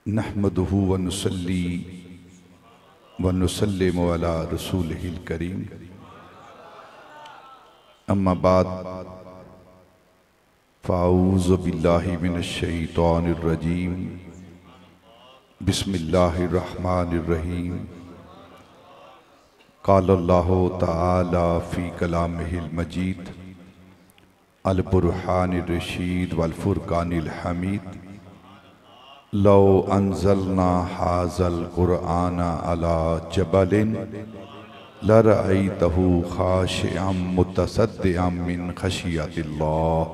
नहमदुहु व नुसल्ली व नुसल्लिमु अला रसूलिहिल करीम। अम्मा बाद फ़ाऊज़ु बिल्लाहि मिनश शैतानिर रजीम। बिस्मिल्लाहिर रहमानिर रहीम। क़ालल्लाहु तआला फ़ी कलामिहिल मजीद अल बुरहानिर रशीद वल फुरक़ानिल हमीद। लौ अंज़लना हाज़ल क़ुरआना अला जबलिन लरअयतहु ख़ाशिअम मुतसद्दिअम मिन ख़शियतिल्लाह।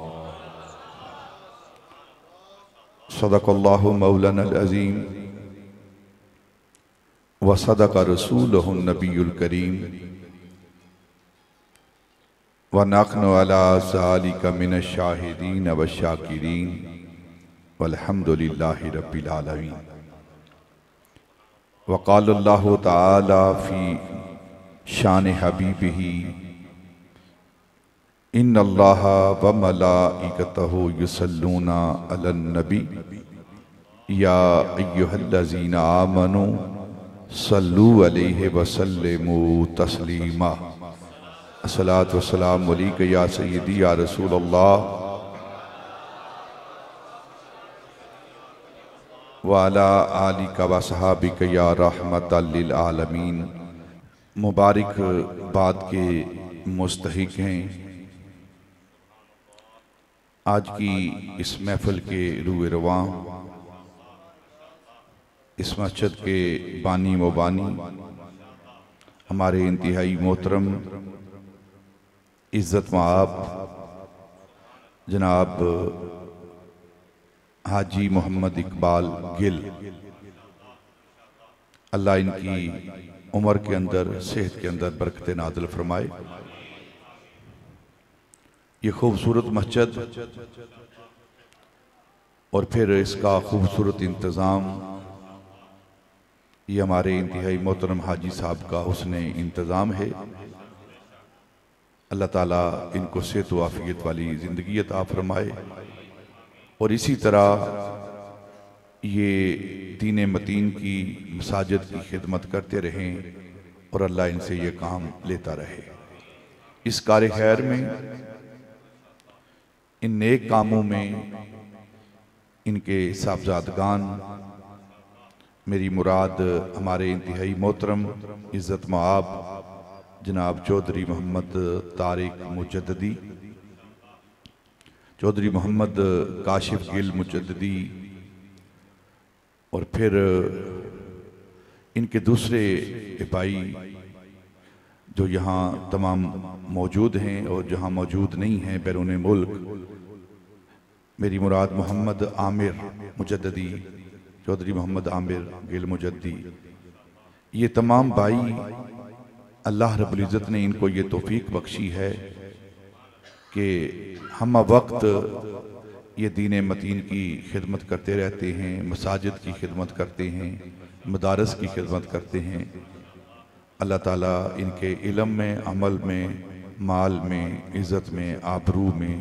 सदक़ल्लाहु मौलानल अज़ीम व सदक़ रसूलुहुन नबियुल करीम व नहनु अला ज़ालिका मिनश शाहिदीन व शाकिरीन वल्हम्दुलिल्लाहि रब्बिल आलमीन। व क़ालल्लाहु तआला फ़ी शान हबीबिही इन्नल्लाहा व मलाइकतहु युसल्लूना अलन नबी या अय्युहल्लज़ीना आमनू सल्लू अलैहि व सल्लिमू तस्लीमा। अस्सलातु वस्सलामु अलैका या सय्यदी या रसूलल्लाह व अला आलिका व सहाबिका या रहमतल लिल आलमीन। मुबारक बाद के मुस्तहिक हैं आज की इस महफिल के रूए रवां, इस मस्जिद के बानी मुबानी हमारे इंतहाई मोहतरम इज़्ज़त माब जनाब हाजी मोहम्मद इकबाल गिल, अल्लाह इनकी उम्र के अंदर सेहत के अंदर बरकत नाज़िल फरमाए। ये खूबसूरत मस्जिद और फिर इसका खूबसूरत इंतज़ाम ये हमारे इंतहाई मोहतरम हाजी साहब का हुस्ने इंतज़ाम है। अल्लाह ताला इनको सेहत व आफियत वाली ज़िंदगी अता फरमाए और इसी तरह ये दीन मतीन की मसाजिद की खिदमत करते रहें और अल्लाह इनसे ये काम लेता रहे। इस कार खैर में, इन नेक कामों में इनके साहबजादगान, मेरी मुराद हमारे इंतहाई मोहतरम इज़्ज़त माब जनाब चौधरी मोहम्मद तारिक मुजद्दी, चौधरी मोहम्मद काशिफ गिल मुजद्दी और फिर इनके दूसरे भाई जो यहाँ तमाम मौजूद हैं और जहाँ मौजूद नहीं हैं बैरून मुल्क, मेरी मुराद मोहम्मद आमिर मुजद्दी, चौधरी मोहम्मद आमिर गिल मुजद्दी, ये तमाम भाई अल्लाह रब्बुल इज़्ज़त ने इनको ये तौफीक बख्शी है कि हम वक्त ये दीन मतीन की खिदमत करते रहते हैं, मसाजिद की खिदमत करते हैं, मदारस की खिदमत करते हैं। अल्लाह ताला इनके इल्म में, अमल में, माल में, इज़्ज़त में, आबरू में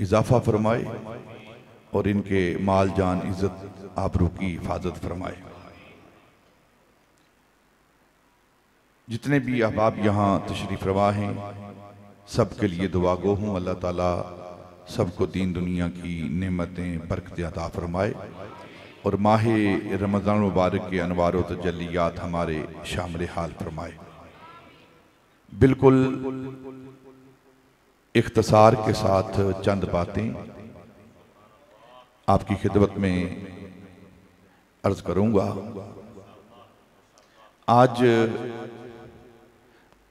इजाफ़ा फरमाए और इनके माल जान इज़्ज़त आबरू की हिफाजत फरमाए। जितने भी अहबाब यहाँ तशरीफ़ रवा हैं सब के लिए दुआ गो हूँ। अल्लाह ताला सबको दीन दुनिया की नेमतें बरकतें अता फरमाए और माह रमज़ान मुबारक के अनवार व तजल्लियात हमारे शामिल हाल फरमाए। बिल्कुल इख्तिसार के साथ चंद बातें आपकी खिदमत में अर्ज करूँगा। आज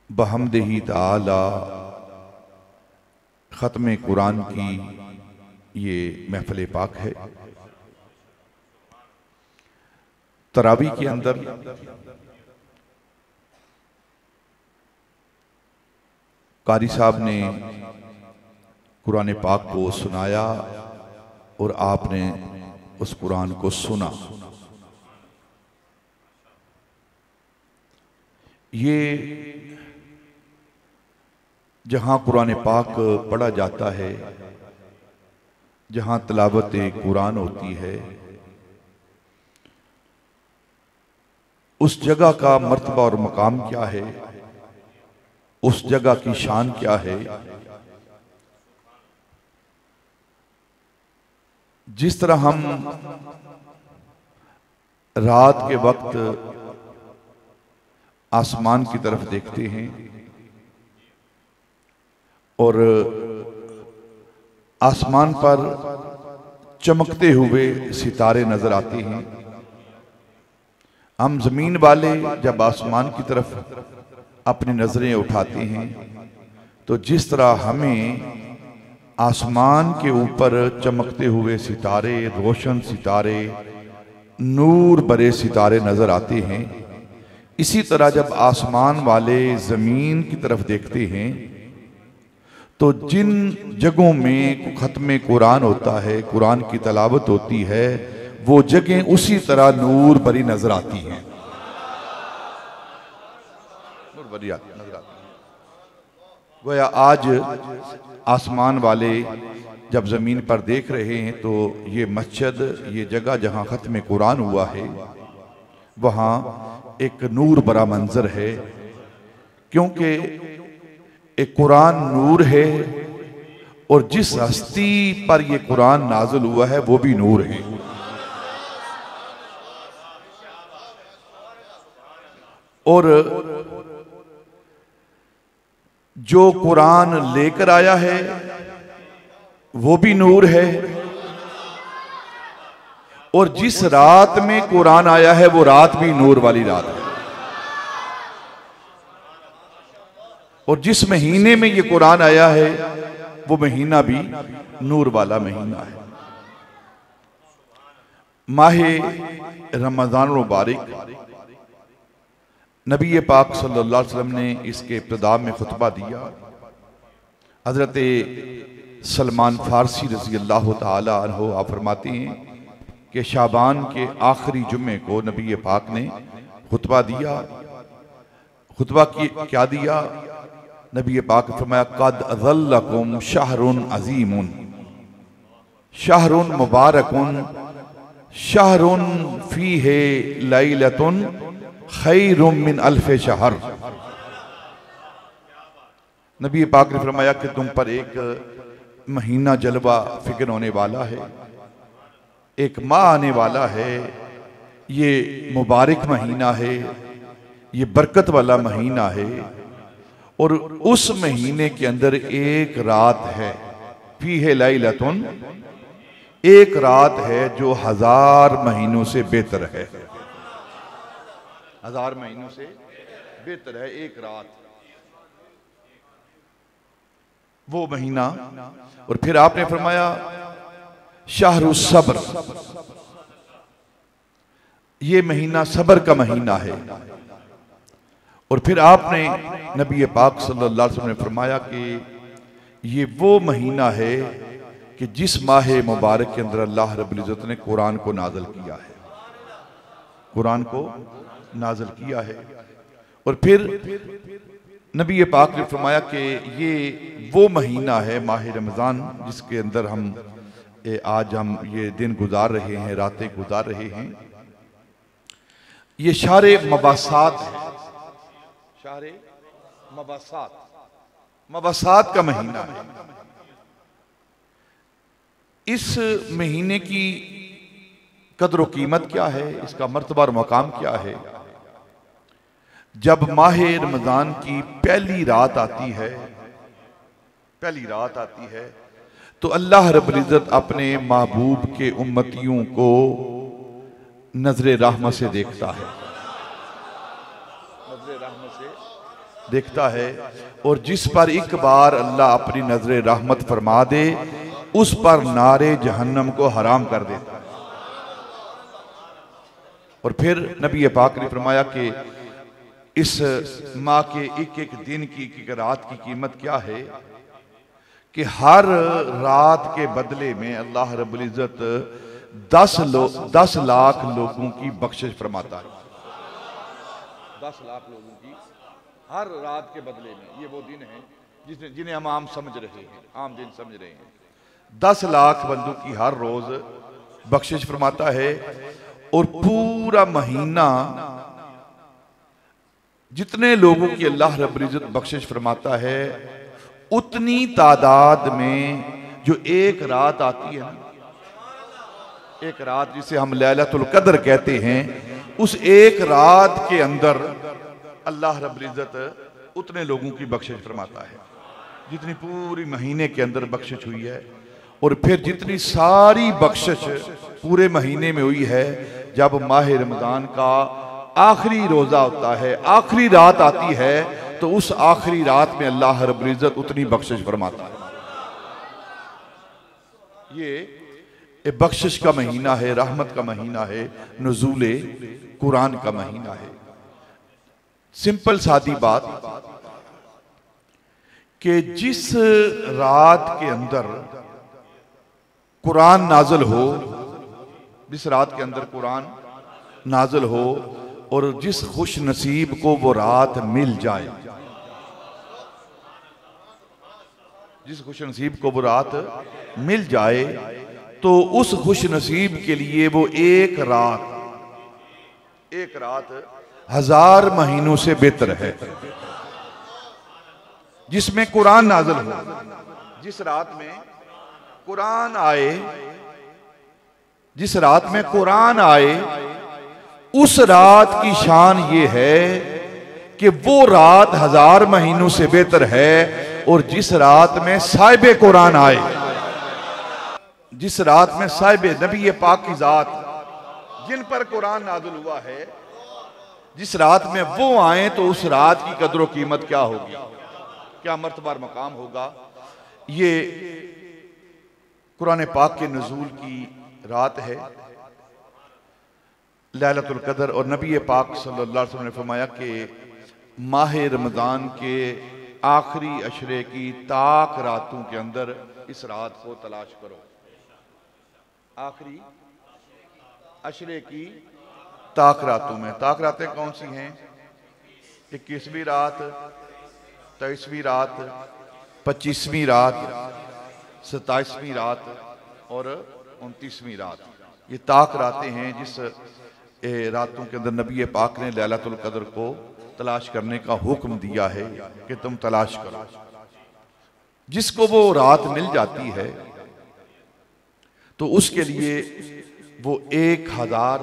बहम्दिही ताला ख़त्म कुरान की ये महफ़िल पाक है। तरावी के अंदर कारी साहब ने कुरान पाक को सुनाया और आपने उस कुरान को सुना। ये जहाँ कुरान पाक पढ़ा जाता है, जहाँ तिलावत कुरान होती है, उस जगह का मर्तबा और मकाम क्या है, उस जगह की शान क्या है। जिस तरह हम रात के वक्त आसमान की तरफ देखते हैं और आसमान पर चमकते हुए सितारे नजर आते हैं, हम जमीन वाले जब आसमान की तरफ अपनी नजरें उठाते हैं तो जिस तरह हमें आसमान के ऊपर चमकते हुए सितारे, रोशन सितारे, नूर भरे सितारे नजर आते हैं, इसी तरह जब आसमान वाले जमीन की तरफ देखते हैं तो जिन जगहों में खत्म कुरान होता है, कुरान की तलावत होती है, वो जगह उसी तरह नूर भरी नजर आती हैं, नूर भरी नजर आती हैं। गोया आज आसमान वाले जब जमीन पर देख रहे हैं तो ये मस्जिद, ये जगह जहां खत्म कुरान हुआ है, वहां एक नूर भरा मंजर है, क्योंकि एक कुरान नूर है और जिस हस्ती पर यह कुरान नाजिल हुआ है वो भी नूर है। और जो कुरान लेकर आया है वो भी नूर है, और जिस रात में कुरान आया है वो रात भी नूर वाली रात है, और जिस महीने में ये कुरान आया है वो महीना भी नूर वाला महीना है। माहे रमजान मुबारक नबी पाक सल्लल्लाहु अलैहि वसल्लम ने इसके इब्तिदा में खुतबा दिया। हजरत सलमान फारसी रज़ी अल्लाह ताला अन्हु आप फरमाते हैं कि शाबान के आखिरी जुम्मे को नबी पाक ने खुतबा दिया। खुतबा क्या दिया? नबी पाक ने फरमाया कद अज़ल्लकुम शहरुन अज़ीमुन, शहरुन मुबारकुन, शहरुन फीहे लैलतुन खैरुम मिन अल्फ़े शहर। नबी पाक ने फरमाया कि तुम पर एक महीना जलवा फिक्र होने वाला है, एक माह आने वाला है, ये मुबारक महीना है, ये बरकत वाला महीना है, और उस महीने के अंदर एक रात है, फीहे लैलतुन, एक रात है जो 1000 महीनों से बेहतर है, 1000 महीनों से बेहतर है एक रात, वो महीना। और फिर आपने फरमाया शाहरु सब्र, ये महीना सब्र का महीना है। और फिर आपने नबी पाक सल्लल्लाहु अलैहि वसल्लम ने फरमाया कि ये वो महीना है कि जिस माह मुबारक के अंदर अल्लाह रब्बुल इज़्ज़त ने कुरान को नाज़िल किया है, कुरान को नाज़िल किया है। और फिर नबी पाक ने फरमाया कि ये वो महीना है माह रमज़ान जिसके अंदर आज हम ये दिन गुजार रहे हैं, रातें गुजार रहे हैं। ये शारे मबासात है, शारे मबासात, मबासात का महीना है। इस महीने की कदर व कीमत क्या है, इसका मर्तबा और मकाम क्या है? जब माह रमजान की पहली रात आती है, पहली रात आती है तो अल्लाह रब्बुल इज़्ज़त अपने महबूब के उम्मतियों को नजरे रहमत से देखता है, नजरे रहमत से देखता है। और जिस पर एक बार अल्लाह अपनी नजरे रहमत फरमा दे उस पर नारे जहन्नम को हराम कर देता है। और फिर नबी पाक ने फरमाया कि इस माह के एक एक दिन की, एक रात की कीमत क्या है कि हर रात के बदले में अल्लाह रब्बुल इज़्ज़त 10 लाख लोगों की बख्शिश फरमाता है। 10 लाख लोगों की हर रात के बदले में। ये वो दिन है जिन्हें हम आम समझ रहे हैं, आम दिन समझ रहे हैं। 10 लाख बंदों की हर रोज बख्शिश फरमाता है। और पूरा महीना जितने लोगों की अल्लाह रब्बुल इज्जत बख्शिश फरमाता है, उतनी तादाद में जो एक रात आती है ना, एक रात जिसे हम लैलतुल कद्र कहते हैं, उस एक रात के अंदर अल्लाह रब्बुल इज्जत उतने लोगों की बख्शिश फरमाता है जितनी पूरी महीने के अंदर बख्शिश हुई है। और फिर जितनी सारी बख्शिश पूरे महीने में हुई है, जब माह रमजान का आखिरी रोजा होता है, आखिरी रात आती है, तो उस आखिरी रात में अल्लाह रब्बुल इज्जत उतनी बख्शिश फरमाता है। ये बख्शिश का महीना है, रहमत का महीना है, नुज़ूले कुरान का महीना है। सिंपल सादी बात कि जिस रात के अंदर कुरान नाज़िल हो, जिस रात के अंदर कुरान नाज़िल हो और जिस खुश नसीब को वो रात मिल जाए, जिस खुश नसीब को वो रात मिल जाए, तो उस खुश नसीब के लिए वो एक रात 1000 महीनों से बेहतर है। जिसमें कुरान नाज़िल हो, जिस रात में कुरान आए, जिस रात में कुरान आए, उस रात की शान ये है कि वो रात 1000 महीनों से बेहतर है। और जिस रात में साहिबे कुरान आए, जिस रात में साहिबे नबी पाक की जात जिन पर कुरान नाज़िल हुआ है, जिस रात में वो आए, तो उस रात की कदर व कीमत क्या होगी, क्या मर्तबा मकाम होगा। ये कुरान पाक के नुज़ूल की रात है, लैलतुल कद्र। और नबी पाक सल्लल्लाहु अलैहि वसल्लम ने फरमाया कि माह रमज़ान के आखिरी अशरे की ताक रातों के अंदर इस रात को तलाश करो। आखिरी अशरे की ताक रातों में, ताक रातें कौन सी हैं? 21वीं रात, 23वीं रात, 25वीं रात, 27वीं रात और 29वीं रात। ये ताक रातें हैं जिस रातों के अंदर नबी पाक ने लैलतुल कद्र को तलाश करने का हुक्म दिया है कि तुम तलाश करो। जिसको वो रात मिल जाती है तो उसके लिए वो 1000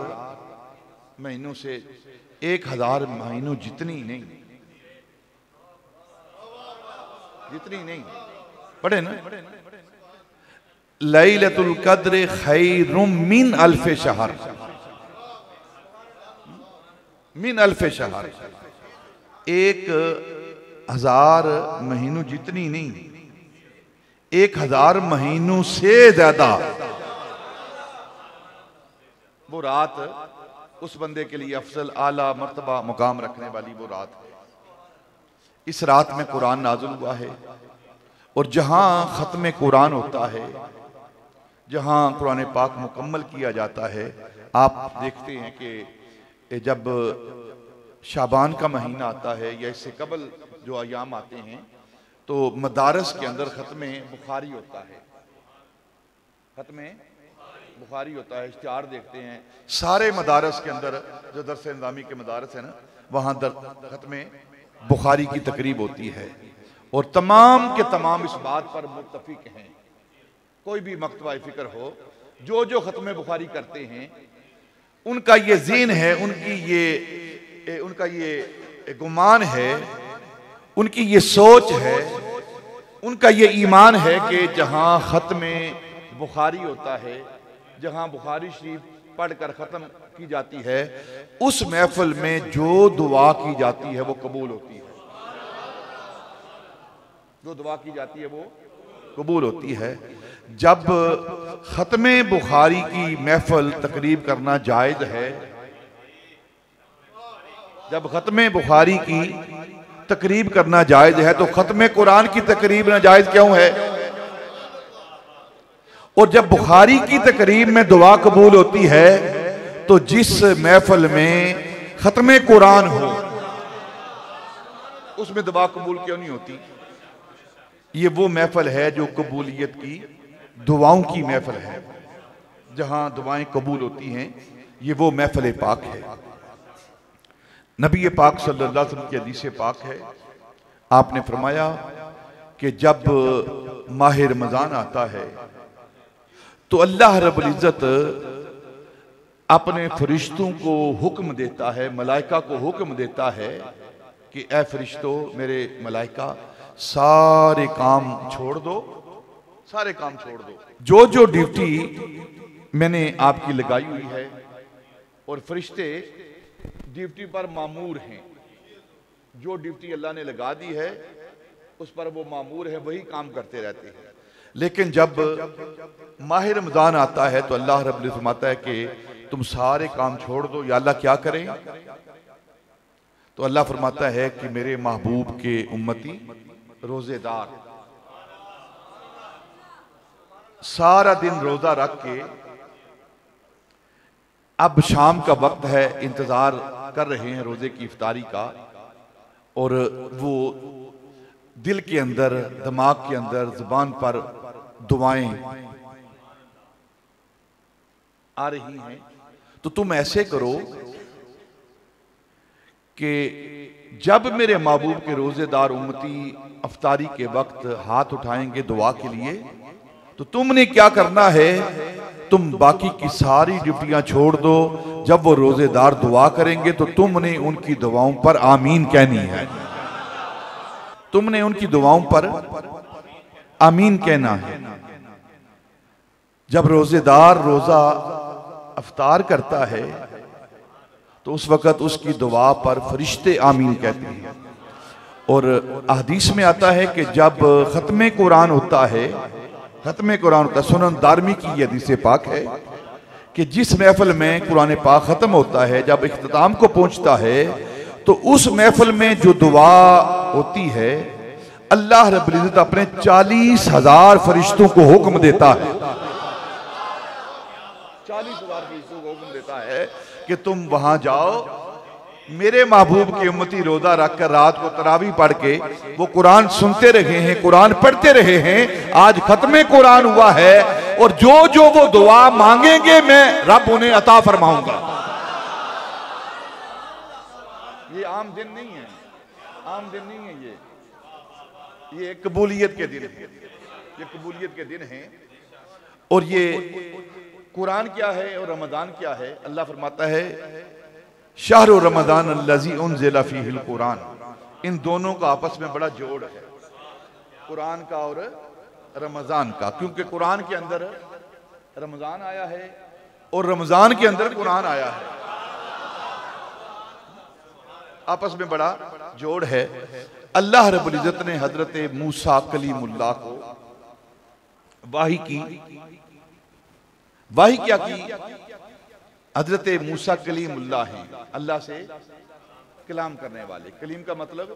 महीनों से 1000 महीनों जितनी नहीं पढ़े ना, लैलतुल कद्र खैरुम मिन अल्फ शहर, मिन अल्फ शहर, 1000 महीनों जितनी नहीं, 1000 महीनों से ज्यादा वो रात उस बंदे के लिए अफजल आला मर्तबा मुकाम रखने वाली वो रात है। इस रात में कुरान नाज़िल हुआ है। और जहां खत्म कुरान होता है, जहां कुरान पाक मुकम्मल किया जाता है, आप देखते हैं कि जब शाबान का महीना आता है या इससे कबल जो अयाम आते हैं, तो मदारस के अंदर खत्म बुखारी होता है, खत्म बुखारी होता है। इश्तिहार देखते हैं सारे मदारस के अंदर, जो दरस निज़ामी के मदारस है ना, वहां खत्म बुखारी की तकरीब होती है। और तमाम के तमाम इस बात पर मुत्तफिक हैं, कोई भी मकतबा फिक्र हो, जो जो खत्म बुखारी करते हैं उनका ये ज़ीन है, उनका ये गुमान है, उनकी ये सोच है, उनका ये ईमान है कि जहां खत्म बुखारी होता है, जहां बुखारी शरीफ पढ़कर ख़त्म की जाती है, उस महफिल में जो दुआ की जाती है वो कबूल होती है। जो दुआ की जाती है वो कबूल होती है। जब ख़त्म बुखारी की महफिल तकरीब करना जायज़ है, जब ख़त्म बुखारी की तकरीब करना जायज़ है, तो ख़त्म कुरान की तकरीब नाजायज़ क्यों है? और जब बुखारी की तकरीब में दुआ कबूल होती है, तो जिस महफिल में ख़त्म कुरान हो उसमें दुआ कबूल क्यों नहीं होती? ये वो महफिल है जो कबूलियत की दुआओं की महफिल है, जहां दुआएं कबूल होती हैं। ये वो महफिल पाक है। नबी पाक सल्लल्लाहु अलैहि वसल्लम की हदीस पाक है, आपने फरमाया कि जब माह रमज़ान आता है तो अल्लाह रब्बुल इज़्ज़त अपने फरिश्तों को हुक्म देता है, मलाइका को हुक्म देता है कि ए फरिश्तों, मेरे मलाइका, सारे काम छोड़ दो, सारे काम छोड़ दो, जो जो ड्यूटी मैंने आपकी लगाई हुई है। और फरिश्ते ड्यूटी पर मामूर हैं, जो ड्यूटी अल्लाह ने लगा दी है उस पर वो मामूर है, वही काम करते रहते हैं। लेकिन जब माह रमज़ान आता है तो अल्लाह रब्बुल इज़्ज़त फरमाता है कि तुम सारे काम छोड़ दो। या अल्लाह क्या करें? तो अल्लाह फरमाता है कि मेरे महबूब के उम्मती रोजेदार सारा दिन रोजा रख के, अब शाम का वक्त है, इंतजार कर रहे हैं रोजे की इफ्तारी का, और वो दिल के अंदर, दिमाग के अंदर, जुबान पर दुआएं आ रही हैं। तो तुम ऐसे करो कि जब मेरे महबूब के रोजेदार उम्मती अफ्तारी के वक्त हाथ उठाएंगे दुआ के लिए, तो तुमने क्या करना है, तुम बाकी की सारी ड्यूटियां छोड़ दो। जब वो रोजेदार दुआ करेंगे तो तुमने उनकी दुआओं पर आमीन कहनी है, तुमने उनकी दुआओं पर आमीन कहना है। जब रोजेदार रोजा अफ्तार करता है तो उस वक्त उसकी दुआ पर फरिश्ते आमीन कहते हैं। और हदीस में आता है कि जब खत्मे कुरान होता है, खत्मे कुरान होता है, सुनन दारमी की ये हदीस पाक है कि जिस महफिल में कुरान पाक खत्म होता है, जब इख्तिताम को पहुंचता है तो उस महफिल में जो दुआ होती है, अल्लाह रब्बुल इज़्ज़त अपने 40,000 फरिश्तों को हुक्म देता है, 40,000 फरिश्तों को हुक्म देता है कि तुम वहां जाओ, मेरे महबूब की उम्मती रोजा रखकर रात को तरावी पढ़ के वो कुरान सुनते रहे हैं, कुरान पढ़ते रहे हैं। आज खत्मे कुरान हुआ है और जो जो वो दुआ मांगेंगे मैं रब उन्हें अता फरमाऊंगा। ये आम दिन नहीं है, आम दिन नहीं है, ये कबूलियत के दिन है, ये कबूलियत के दिन है। और ये कुरान क्या है और रमजान क्या है? अल्लाह फरमाता है शहरु रमजान अल्लज़ी उन्ज़िला फ़ीहिल कुरान, इन दोनों का आपस में बड़ा जोड़ है, कुरान का और रमजान का, क्योंकि कुरान के अंदर रमजान आया है और रमजान के अंदर कुरान आया है, आपस में बड़ा जोड़ है। अल्लाह रब्बुल इज़्ज़त ने हजरत मूसा कलीमुल्लाह को वाही की, वाही क्या की? हजरत मूसा कलीमुल्लाह हैं, अल्लाह से कलाम करने वाले। कलीम का मतलब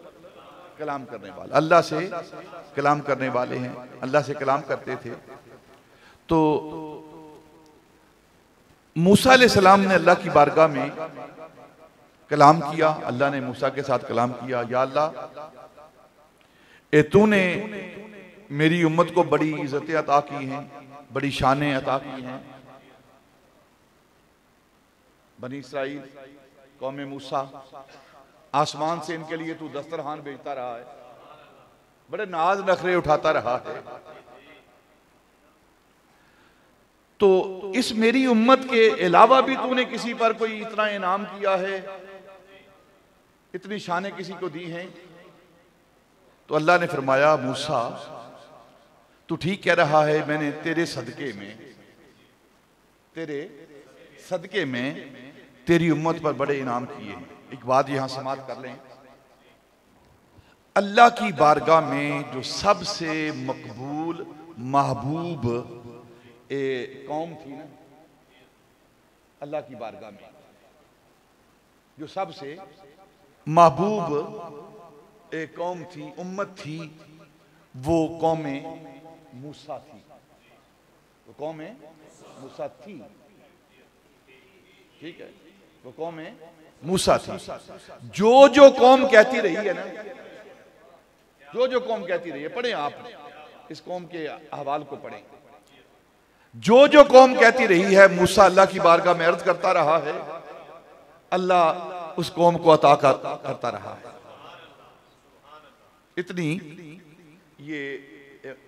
कलाम करने वाले, अल्लाह से कलाम करने वाले हैं, अल्लाह से कलाम करते थे। तो मूसा अलैहिस्सलाम ने अल्लाह की बारगाह में कलाम किया, अल्लाह ने मूसा के साथ कलाम किया, या अल्लाह, ए तूने मेरी उम्मत को बड़ी इज्जतें अता की हैं, बड़ी शानें अता की हैं। बनी इसराइल, कौम मूसा, आसमान से इनके लिए तू दस्तरखान भेजता रहा है, बड़े नाज नखरे उठाता रहा है। तो इस मेरी उम्मत के अलावा भी तूने किसी पर कोई इतना इनाम किया है, इतनी शानें किसी को दी हैं? तो अल्लाह ने फरमाया मूसा तू ठीक कह रहा है, मैंने तेरे सदके में तेरी उम्मत पर बड़े इनाम किए। एक बात यहां समाप्त कर लें, अल्लाह की बारगाह में जो सबसे मकबूल महबूब कौम थी ना, अल्लाह की बारगाह में जो सबसे महबूब कौम थी, उम्मत थी, वो कौम मूसा थी, वो कौम मूसा थी, ठीक है, वो कौम मूसा थी। जो जो कौम कहती रही है ना, जो जो कौम कहती रही है, पढ़ें आप इस कौम के अहवाल को पढ़ें, जो जो कौम कहती रही है, मूसा अल्लाह की बारगाह में अर्ज करता रहा है, अल्लाह उस कौम को अता करता रहा है। इतनी ये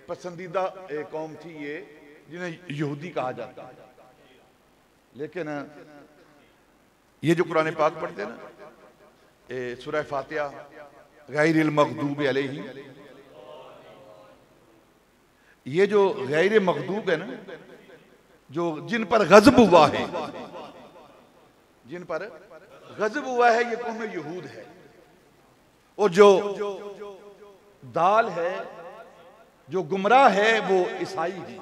पसंदीदा कौम थी ये, जिन्हें यहूदी कहा जाता है। लेकिन ये जो कुरान पाक पढ़ते हैं ना, सूरह फातिहा, गैरिल मग़दूब अलैहिम, ये जो गैर मग़दूब है ना, जो जिन पर गज़ब हुआ है, जिन पर गज़ब हुआ है, ये कौम यहूद है। और जो दाल है, जो गुमराह है, वो ईसाई है,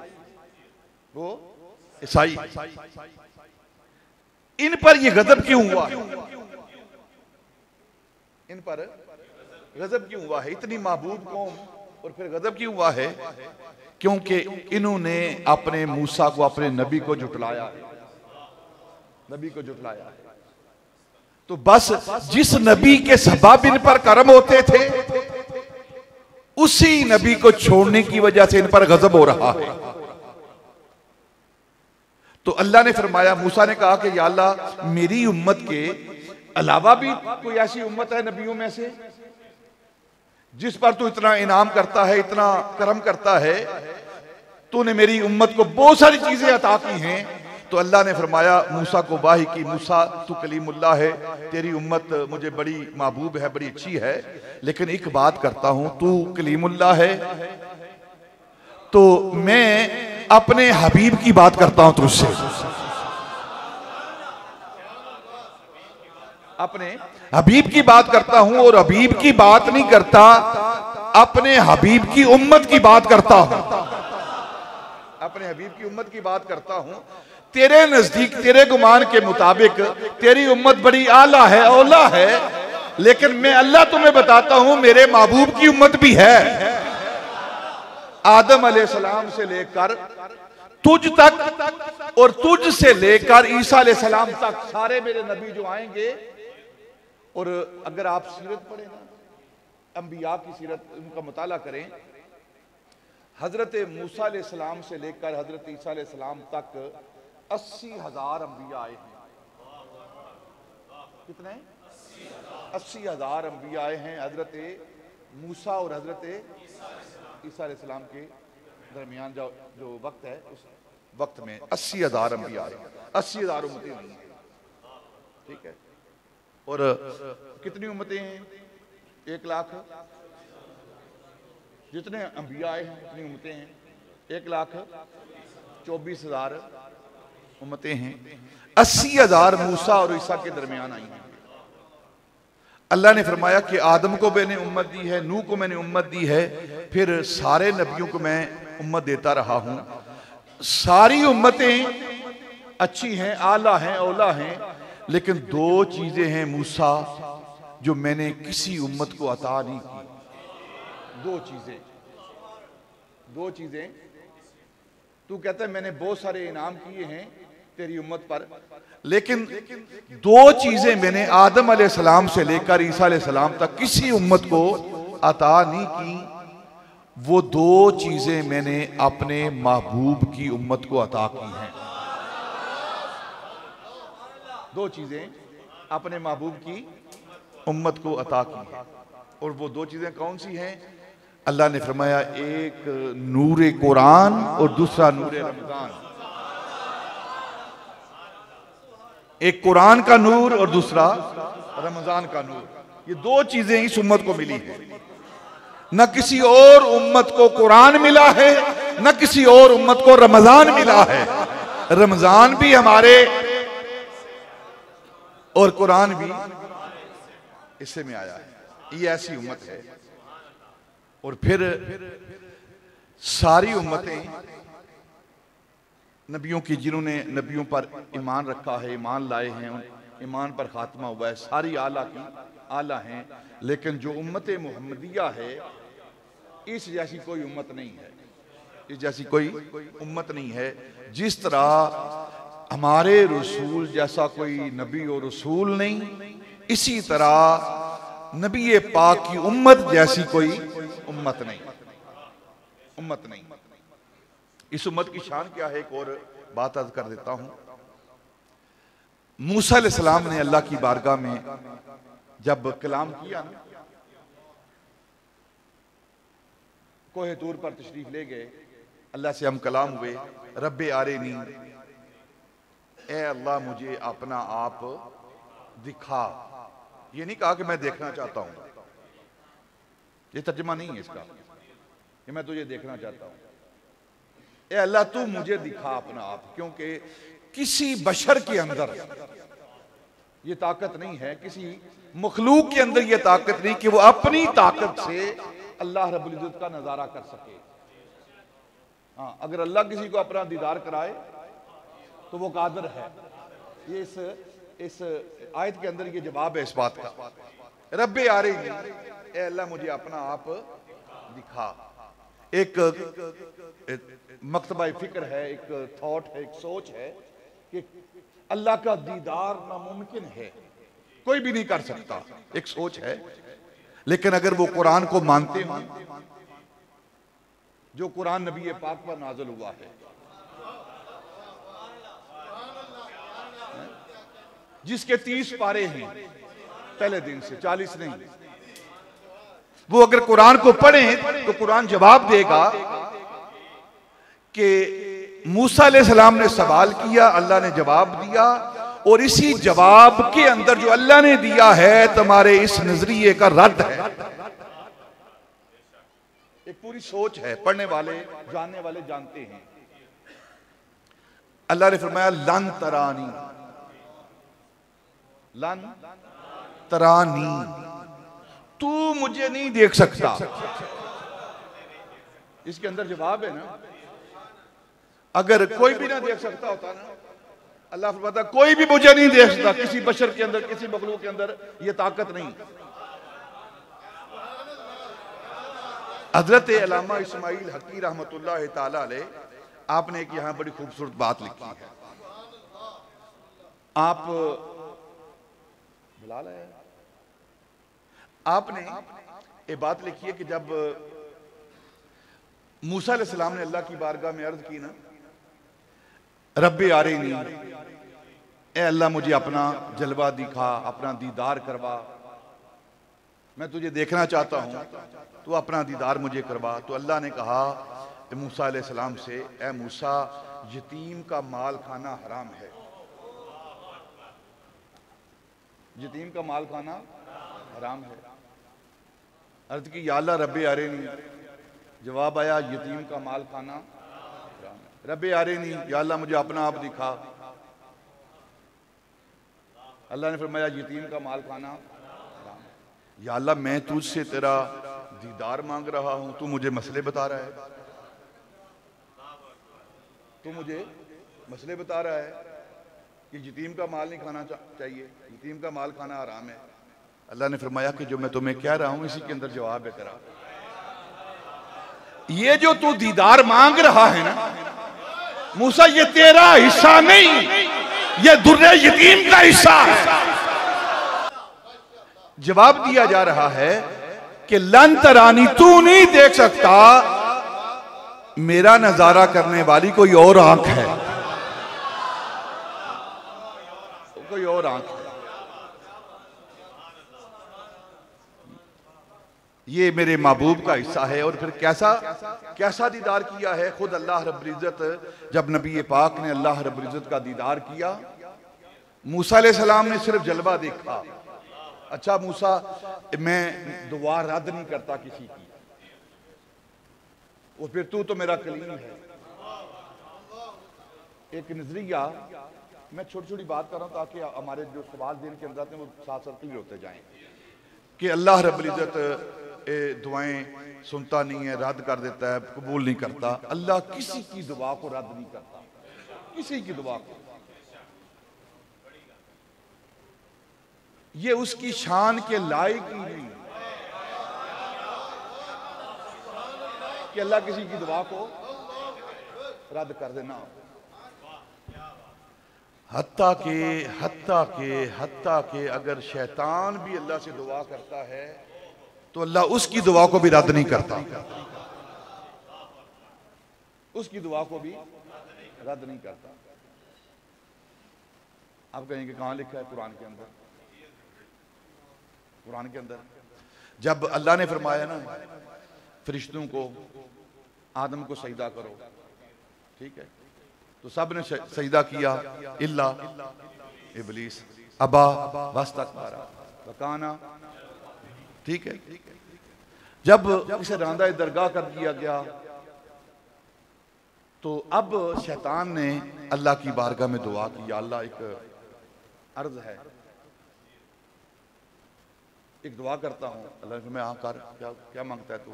वो ईसाई। इन पर ये गज़ब क्यों हुआ है? इन पर गज़ब क्यों हुआ है? इतनी महबूब कौम, और फिर गज़ब क्यों हुआ है? क्योंकि इन्होंने अपने मूसा को, अपने नबी को झुटलाया है, नबी को झुटलाया है। तो बस जिस नबी के सबब इन पर करम होते थे, उसी नबी को छोड़ने की वजह से इन पर गज़ब हो रहा है। तो अल्लाह ने फरमाया, मूसा ने कहा कि या अल्लाह, मेरी उम्मत के अलावा भी कोई ऐसी उम्मत है नबियों में से जिस पर तू इतना इनाम करता है, इतना करम करता है, तूने मेरी उम्मत को बहुत सारी चीजें अता की हैं। तो अल्लाह ने फरमाया मूसा को वाही की, मूसा तू कलीमुल्लाह है, तेरी उम्मत मुझे बड़ी महबूब है, बड़ी अच्छी है, लेकिन एक बात करता हूं, तू कलीमुल्लाह है तो मैं अपने हबीब की बात करता हूं तुझसे, अपने हबीब की बात करता हूं, और हबीब की बात नहीं करता, अपने हबीब की उम्मत की बात करता हूं, अपने हबीब की उम्मत की बात करता हूं। तेरे नजदीक, तेरे गुमान के मुताबिक तेरी उम्मत बड़ी आला है, औला है, लेकिन मैं अल्लाह तुम्हें बताता हूं, मेरे महबूब की उम्मत भी है। आदम अलैहिस्सलाम से लेकर तुझ तक, और तुझ से लेकर ईसा अलैहिस्सलाम तक, सारे मेरे नबी जो आएंगे। और अगर आप सीरत पढ़े ना, अंबिया की सीरत, उनका मुताला करें, हजरत मूसा अलैहिस्सलाम से लेकर हजरत ईसा अलैहिस्सलाम तक 80,000 अंबिया आए हैं। कितने? 80,000 अंबिया आए हैं। हजरत मूसा और हजरत ईसा अलैहिस्सलाम के दरमियान जो वक्त है, उस वक्त में 80,000 अंबिया आए, 80,000 उम्मतें हुई हैं। ठीक है। और कितनी उम्मतें हैं? 1 लाख। जितने अंबिया आए हैं उतनी उम्मतें हैं। 1,24,000 उम्मतें हैं। 80,000 मूसा और ईसा के दरमियान आई हैं। अल्लाह ने फरमाया कि आदम को मैंने उम्मत दी है, नूह को मैंने उम्मत दी है, फिर सारे नबियों को मैं उम्मत देता रहा हूं। सारी उम्मतें अच्छी हैं, आला हैं, औला हैं, लेकिन 2 चीजें हैं मूसा जो मैंने किसी उम्मत को अता नहीं की। 2 चीजें। तू कहता है मैंने बहुत सारे इनाम किए हैं तेरी उम्मत पर, लेकिन 2 चीजें मैंने आदम अलैहिस्सलाम से लेकर ईसा अलैहिस्सलाम तक किसी उम्मत को अता नहीं की। वो 2 चीजें मैंने अपने महबूब की उम्मत को अता की हैं। 2 चीजें अपने महबूब की उम्मत को अता की हैं। और वो 2 चीजें कौन सी हैं? अल्लाह ने फरमाया, एक नूरे कुरान और दूसरा नूरे रमजान। एक कुरान का नूर और दूसरा रमजान का नूर। ये 2 चीजें इस उम्मत को मिली है। न किसी और उम्मत को कुरान मिला है, न किसी और उम्मत को रमजान मिला है। रमजान भी हमारे और कुरान भी इससे में आया है। ये ऐसी उम्मत है। और फिर सारी उम्मतें नबियों की, जिन्होंने नबियों पर ईमान रखा है, ईमान लाए हैं, ईमान पर खात्मा हुआ है, सारी आला की आला हैं। लेकिन जो उम्मत मुहम्मदिया है, इस जैसी कोई उम्मत नहीं है। इस जैसी कोई उम्मत नहीं है। जिस तरह हमारे रसूल जैसा कोई नबी और रसूल नहीं, इसी तरह नबी पाक की उम्मत जैसी कोई उम्मत नहीं। इस उम्मत की शान क्या है, एक और बात अर्ज कर देता हूं। मूसा अलैहिस्सलाम ने अल्लाह की बारगाह में जब कलाम किया ना, कोहे तूर पर तशरीफ ले गए, अल्लाह से हम कलाम हुए, रब्बे आरेनी, ए अल्लाह मुझे अपना आप दिखा। ये नहीं कहा कि मैं देखना चाहता हूं, ये तर्जुमा नहीं है इसका कि मैं तुझे देखना चाहता हूं। ए अल्लाह तू मुझे दिखा अपना आप, क्योंकि किसी बशर के अंदर ये ताकत नहीं है, किसी मखलूक के अंदर ये ताकत नहीं कि वो अपनी ताकत से अल्लाह रब्बुल इज्जत का नजारा कर सके। हाँ, अगर अल्लाह किसी को अपना दीदार कराए तो वो कादिर है। ये इस आयत के अंदर ये जवाब है इस बात का। रब्बे आ रही, ए अल्लाह मुझे अपना आप दिखा। एक मकतबा फिक्र है, एक थॉट है, एक सोच है कि अल्लाह का दीदार नामुमकिन है, कोई भी नहीं कर सकता, एक सोच है। लेकिन अगर वो कुरान को मानते हो, जो कुरान नबी पाक पर नाज़िल हुआ है, जिसके 30 पारे हैं पहले दिन से, 40 नहीं, वो अगर कुरान को पढ़ें तो कुरान जवाब देगा कि मूसा अलैहिस्सलाम ने सवाल किया, अल्लाह ने जवाब दिया, और इसी जवाब के अंदर जो अल्लाह ने दिया है तुम्हारे इस नजरिए का रद्द है। एक पूरी सोच है, पढ़ने वाले जानने वाले जानते हैं। अल्लाह ने फरमाया लन तरानी, लन तरानी, तू मुझे नहीं देख सकता। इसके अंदर जवाब है ना। अगर कोई भी ना देख सकता होता ना, अल्लाह फरमाता कोई भी मुझे नहीं देख सकता, किसी बशर के अंदर, किसी मखलूक के अंदर यह ताकत नहीं। हजरत अल्लामा इस्माइल हकी रहमतुल्लाह ताला अलैह, आपने एक यहां बड़ी खूबसूरत बात लिखी है। आप बुला लाया, आपने ये बात लिखी है कि जब मूसा अलैहिस्सलाम ने अल्लाह की बारगाह में अर्ज की ना, रब्बी आरिनी, ए अल्लाह मुझे अपना जलवा दिखा, अपना दीदार करवा, मैं तुझे देखना चाहता हूं, तू अपना दीदार मुझे करवा। तो अल्लाह ने कहा मूसा अलैहिस्सलाम से, ए मूसा, यतीम का माल खाना हराम है, यतीम का माल खाना हराम है। अर्ज की या अल्लाह रब्बे आरिनी, जवाब आया यतीम का माल खाना हराम है। रब्बे आरिनी, या अल्लाह मुझे अपना आप दिखा। अल्लाह ने फरमाया यतीम का माल खाना हराम है। या अल्लाह मैं तुझसे तेरा दीदार मांग रहा हूं, तू मुझे मसले बता रहा है, तू मुझे मसले बता रहा है कि यतीम का माल नहीं खाना चाहिए, यतीम का माल खाना हराम है। अल्लाह ने फरमाया कि जो मैं तुम्हें कह रहा हूं इसी के अंदर जवाब है तेरा। ये जो तू दीदार मांग रहा है ना मूसा, ये तेरा हिस्सा नहीं, ये दुर्रे यतीम का हिस्सा है। जवाब दिया जा रहा है कि लन तरानी, तू नहीं देख सकता, मेरा नजारा करने वाली कोई और आंख है, कोई और आंख है। ये मेरे महबूब का हिस्सा है। और फिर कैसा कैसा दीदार किया है खुद अल्लाह रब्बुल इज्जत। जब नबी पाक ने अल्लाह रब्बुल इज्जत का दीदार किया, मूसा अलैहिस्सलाम ने सिर्फ जलवा देखा। अच्छा मूसा, मैं दुआ रद्द नहीं करता किसी की, और फिर तू तो मेरा कलीम है। एक नजरिया, मैं छोटी छोटी बात कर रहा हूं ताकि हमारे जो सवाल दिन के अंदर आते हैं वो साथ साथ क्लियर होते जाएं कि अल्लाह रब्बुल इज्जत दुआएं सुनता नहीं है, रद्द कर देता है, कबूल नहीं करता। अल्लाह किसी की दुआ को रद्द नहीं करता, किसी की दुआ को। ये उसकी शान के लायक ही नहीं कि अल्लाह किसी की दुआ को रद्द कर देना। हत्ता के अगर शैतान भी अल्लाह से दुआ करता है तो अल्लाह उसकी दुआ को भी रद्द नहीं करता, उसकी दुआ को भी रद्द नहीं करता। आप कहेंगे कहां लिखा है कुरान के अंदर? कुरान के अंदर जब अल्लाह ने फरमाया ना फरिश्तों को आदम को सजदा करो, ठीक है, तो सब ने सजदा किया इल्ला इबलीस अबा वस्तकबरा वकाना, ठीक है। जब इसे रांदा दरगाह कर दिया गया तो अब शैतान ने अल्लाह की बारगाह में दुआ की, या अल्लाह एक अर्ज है, एक दुआ करता हूं। अल्लाह ने मैं हाँ कर, क्या क्या मांगता है तू?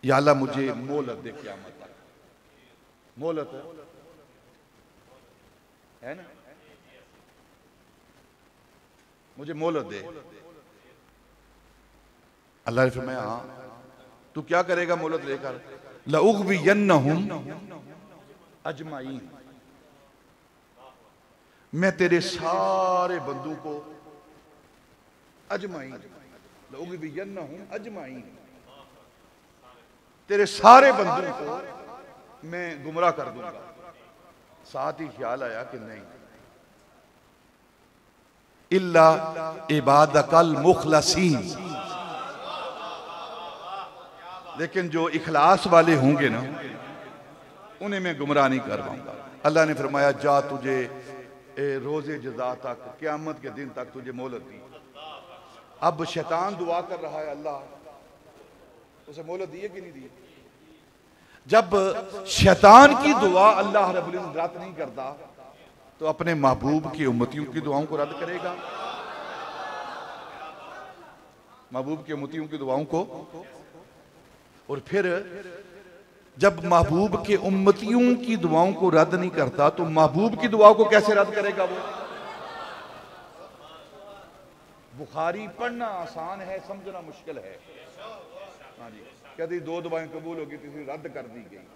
या अल्लाह मुझे मोहलत दे क़यामत तक, मोहलत है ना, मुझे मोहलत दे। अल्लाह ने फरमाया हाँ, तू क्या करेगा मोहलत लेकर? लउग़वियन्नहुम अजमाइन, मैं तेरे सारे बंदों को अजमाइन, लउग़वियन्नहुम अजमाइन, तेरे सारे बंदों को मैं गुमराह कर दूंगा। साथ ही ख्याल आया कि नहीं, इल्ला इबादकल मुखलसीन, लेकिन जो इखलास वाले होंगे ना उन्हें मैं गुमराह नहीं कर पाऊंगा। अल्लाह ने फरमाया जा तुझे रोजे जज़ा तक, क़यामत के दिन तक तुझे मोहलत दी। अब शैतान दुआ कर रहा है, अल्लाह उसे मोहलत दी है कि नहीं दी? जब शैतान की दुआ अल्लाह रब्बुल इज्जत रद्द नहीं करता तो अपने महबूब की उम्मतियों की दुआओं को रद्द करेगा? महबूब की उम्मतियों की दुआओं को। और फिर जब महबूब के उम्मतियों की दुआओं को रद्द नहीं करता तो महबूब की दुआओं को कैसे रद्द करेगा वो? बुखारी पढ़ना आसान है, समझना मुश्किल है। हाँ जी, कहते 2 दुआएं कबूल होगी, तीसरी रद्द कर दी गई।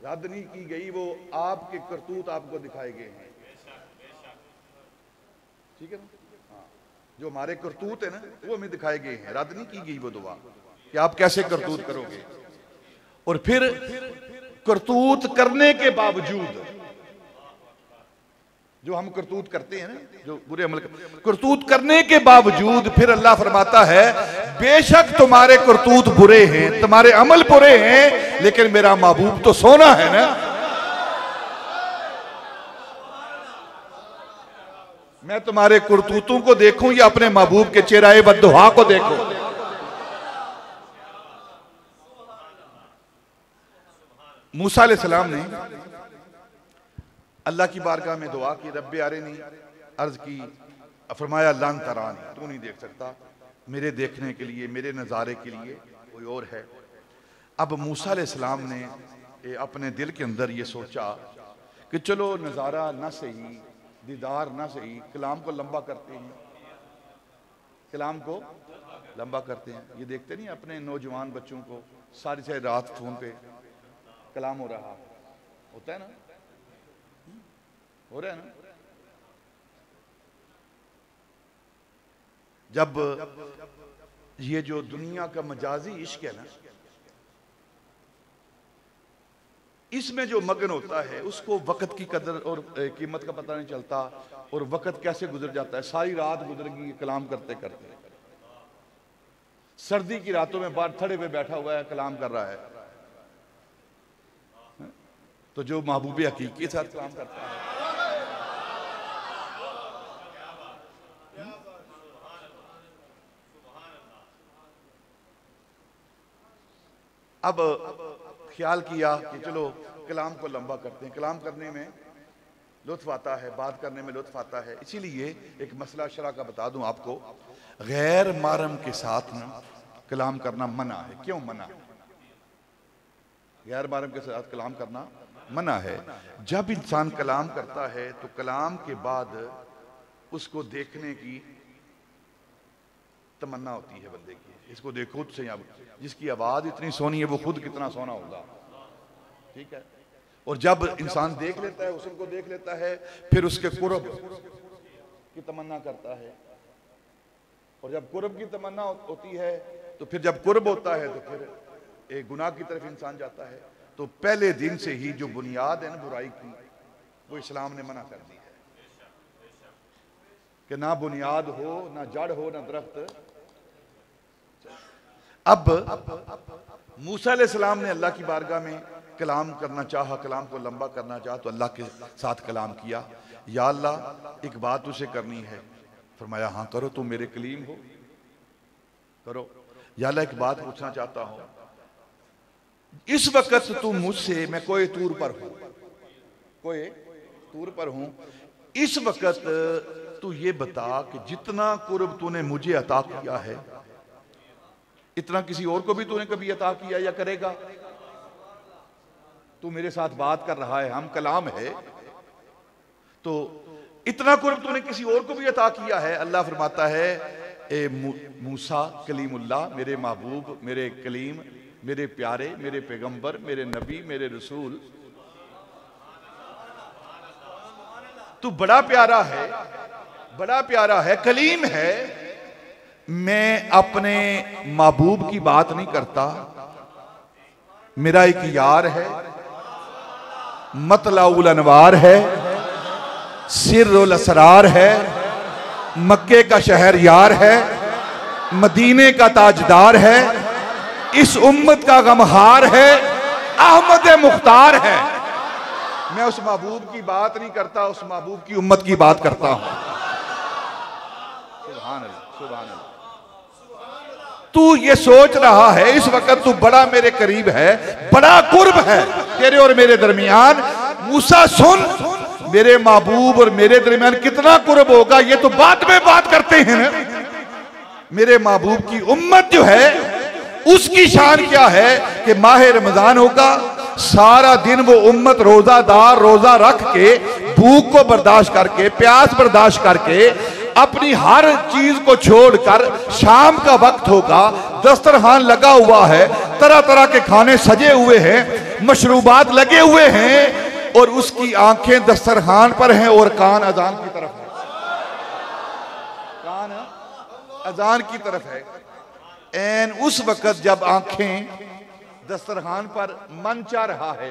रद्द नहीं की गई, वो आपके करतूत आपको दिखाए गए हैं, ठीक है ना? हाँ, जो हमारे करतूत है ना वो हमें दिखाए गए हैं, रद्द नहीं की गई वो दुआ कि आप कैसे करतूत करोगे। और फिर करतूत करने के बावजूद जो हम करतूत करते हैं ना, जो बुरे अमल करतूत करने के बावजूद फिर अल्लाह फरमाता है बेशक तुम्हारे करतूत बुरे हैं, तुम्हारे अमल बुरे हैं, लेकिन मेरा महबूब तो सोना है ना, मैं तुम्हारे करतूतों को देखूं या अपने महबूब के चेहरे बद्दुआ को देखूं? मूसा अलैहिस्सलाम ने अल्लाह की बारगाह में दुआ की, रब्बे अरिनी, अर्ज की, फरमाया लन तरानी, तू नहीं देख सकता, मेरे देखने के लिए, मेरे नज़ारे के लिए कोई और है। अब मूसा अलैहिस्सलाम ने अपने दिल के अंदर ये सोचा कि चलो नज़ारा ना सही, दीदार ना सही, कलाम को लंबा करते हैं, कलाम को लंबा करते हैं। ये देखते नहीं अपने नौजवान बच्चों को, सारी सारी रात फोन पे कलाम हो रहा होता है ना, हो रहा है ना। जब ये जो दुनिया का मजाजी इश्क है ना, इसमें जो मगन होता है उसको वक्त की कदर और कीमत का पता नहीं चलता, और वक्त कैसे गुजर जाता है, सारी रात गुजर गई कलाम करते करते। सर्दी की रातों में बाहर थड़े पे बैठा हुआ है, कलाम कर रहा है, तो जो महबूब हकीकी के साथ कलाम करता है, अब ख्याल किया कि चलो कलाम को लंबा करते हैं। कलाम करने में लुत्फ आता है, बात करने में लुत्फ आता है, इसीलिए एक मसला शरा का बता दूं आपको, गैर महरम के साथ ना कलाम करना मना है। क्यों मना है? गैर महरम के साथ कलाम करना मना है। जब इंसान कलाम करता है तो कलाम के बाद उसको देखने की तमन्ना होती है बंदे की, इसको देखो तो सही, अब जिसकी आवाज इतनी सोनी है वो खुद कितना सोना होगा, ठीक है। और जब इंसान देख लेता है, उसको देख लेता है, फिर उसके कुर्ब की तमन्ना करता है, और जब कुर्ब की तमन्ना होती है तो फिर जब कुर्ब होता है तो फिर एक गुनाह की तरफ इंसान जाता है। तो पहले दिन से ही जो बुनियाद है ना बुराई की, वो इस्लाम ने मना कर दी है। कि ना बुनियाद हो, ना जड़ हो, ना दरख्त। अब मूसा अलैहिस्सलाम ने अल्लाह की बारगाह में कलाम करना चाहा, कलाम को लंबा करना चाहा, तो अल्लाह के साथ कलाम किया। या अल्लाह, एक बात तुझे करनी है। फरमाया हाँ करो, तुम मेरे कलीम हो, करो। या अल्लाह, एक बात पूछना चाहता हूं, इस वक्त तू मुझसे, मैं कोई तूर पर हूं, कोई तूर पर हूं, इस वक्त तू ये बता कि जितना कुर्ब तूने मुझे अता किया है, इतना किसी और को भी तूने कभी अता किया या करेगा? तू मेरे साथ बात कर रहा है, हम कलाम है, तो इतना कुर्ब तूने किसी और को भी अता किया है? अल्लाह फरमाता है, ए मूसा कलीमुल्लाह, मेरे महबूब, मेरे कलीम, मेरे प्यारे, मेरे पैगंबर, मेरे नबी, मेरे रसूल, तू बड़ा प्यारा है, बड़ा प्यारा है, कलीम है। मैं अपने महबूब की बात नहीं करता, मेरा एक यार है, मतलाउल अनवार है, सिर्रुल असरार है, मक्के का शहर यार है, मदीने का ताजदार है, इस उम्मत का गमहार है, अहमद मुख्तार है। मैं उस महबूब की बात नहीं करता, उस महबूब की उम्मत की बात करता हूं। सुभान अल्लाह, सुभान अल्लाह। तू ये सोच रहा है इस वक्त तू बड़ा मेरे करीब है, बड़ा कुर्ब है तेरे और मेरे दरमियान। मूसा सुन, मेरे महबूब और मेरे दरमियान कितना कुर्ब होगा ये तो बाद में बात करते हैं ना। मेरे महबूब की उम्मत जो है उसकी शान क्या है कि माह रमजान होगा, सारा दिन वो उम्मत रोजादार, रोजा रख के, भूख को बर्दाश्त करके, प्यास बर्दाश्त करके, अपनी हर चीज को छोड़कर, शाम का वक्त होगा, दस्तरखान लगा हुआ है, तरह तरह के खाने सजे हुए हैं, मशरूबात लगे हुए हैं, और उसकी आंखें दस्तरखान पर हैं और कान अजान की तरफ है, कान अजान की तरफ है। एन उस वक्त जब आंखें दस्तरखान पर, मन चाह रहा है,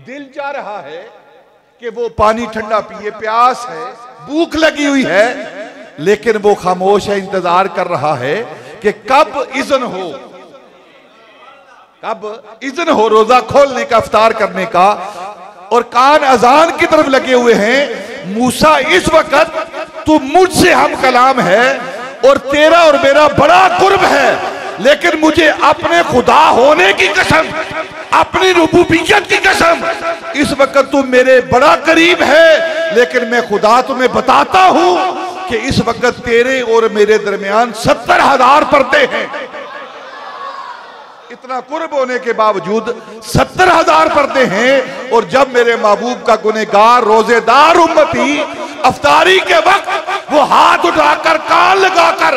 दिल चाह रहा है कि वो पानी ठंडा पिए, प्यास है, भूख लगी हुई है, लेकिन वो खामोश है, इंतजार कर रहा है कि कब इज़्न हो, कब इज़्न हो रोजा खोलने का, इफ्तार करने का, और कान अजान की तरफ लगे हुए हैं। मूसा इस वक्त तू मुझसे हम कलाम है और तेरा और मेरा बड़ा कुर्ब है, लेकिन मुझे अपने खुदा होने की कसम, अपनी रुबूबियत की कसम, इस वक्त तू मेरे बड़ा करीब है, लेकिन मैं खुदा तुम्हें बताता हूं कि इस वक्त तेरे और मेरे दरमियान 70,000 पर्दे हैं। इतना कुर्ब होने के बावजूद 70,000 पर्दे हैं। और जब मेरे महबूब का गुनहगार रोजेदार उम्मती अफ्तारी के वक्त वो हाथ उठाकर, कान लगाकर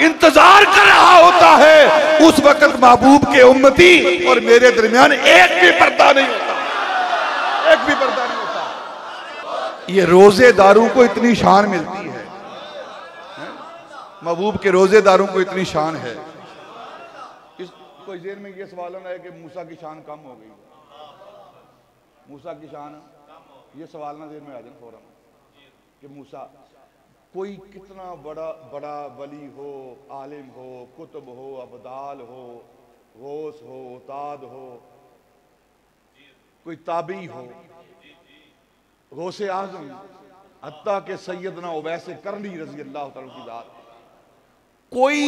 इंतजार कर रहा होता है, उस वक्त महबूब के उम्मती और मेरे दरमियान एक भी पर्दा नहीं होता, एक भी पर्दा नहीं होता। ये रोजेदारों को इतनी शान मिलती है, महबूब के रोजेदारों को इतनी शान है। कोई देर में ये सवाल है कि मूसा की शान कम हो गई, मूसा की शान, ये सवाल ना देर में आ जाए फौरन कि मूसा, कोई कितना बड़ा बड़ा वली हो, आलिम हो, कुतुब हो, अबदाल हो, गौस हो, उताद हो, कोई ताबी हो, गौसे आजम, हत्ता के सैयदना उवैसे करनी रजी अल्लाह तआला की जात, कोई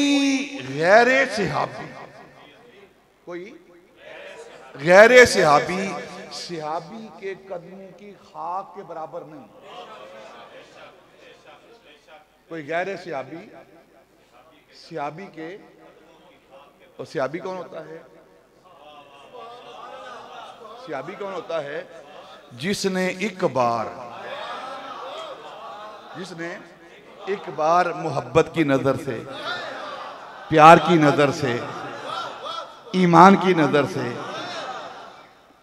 गैरे सहाबी, कोई गैरे सहाबी, सहाबी के कदमों की खाक के बराबर नहीं, कोई गैरे सहाबी, सहाबी के, और सहाबी कौन होता है? सहाबी कौन होता है? जिसने एक बार मोहब्बत की नजर से, प्यार की नजर से, ईमान की नजर से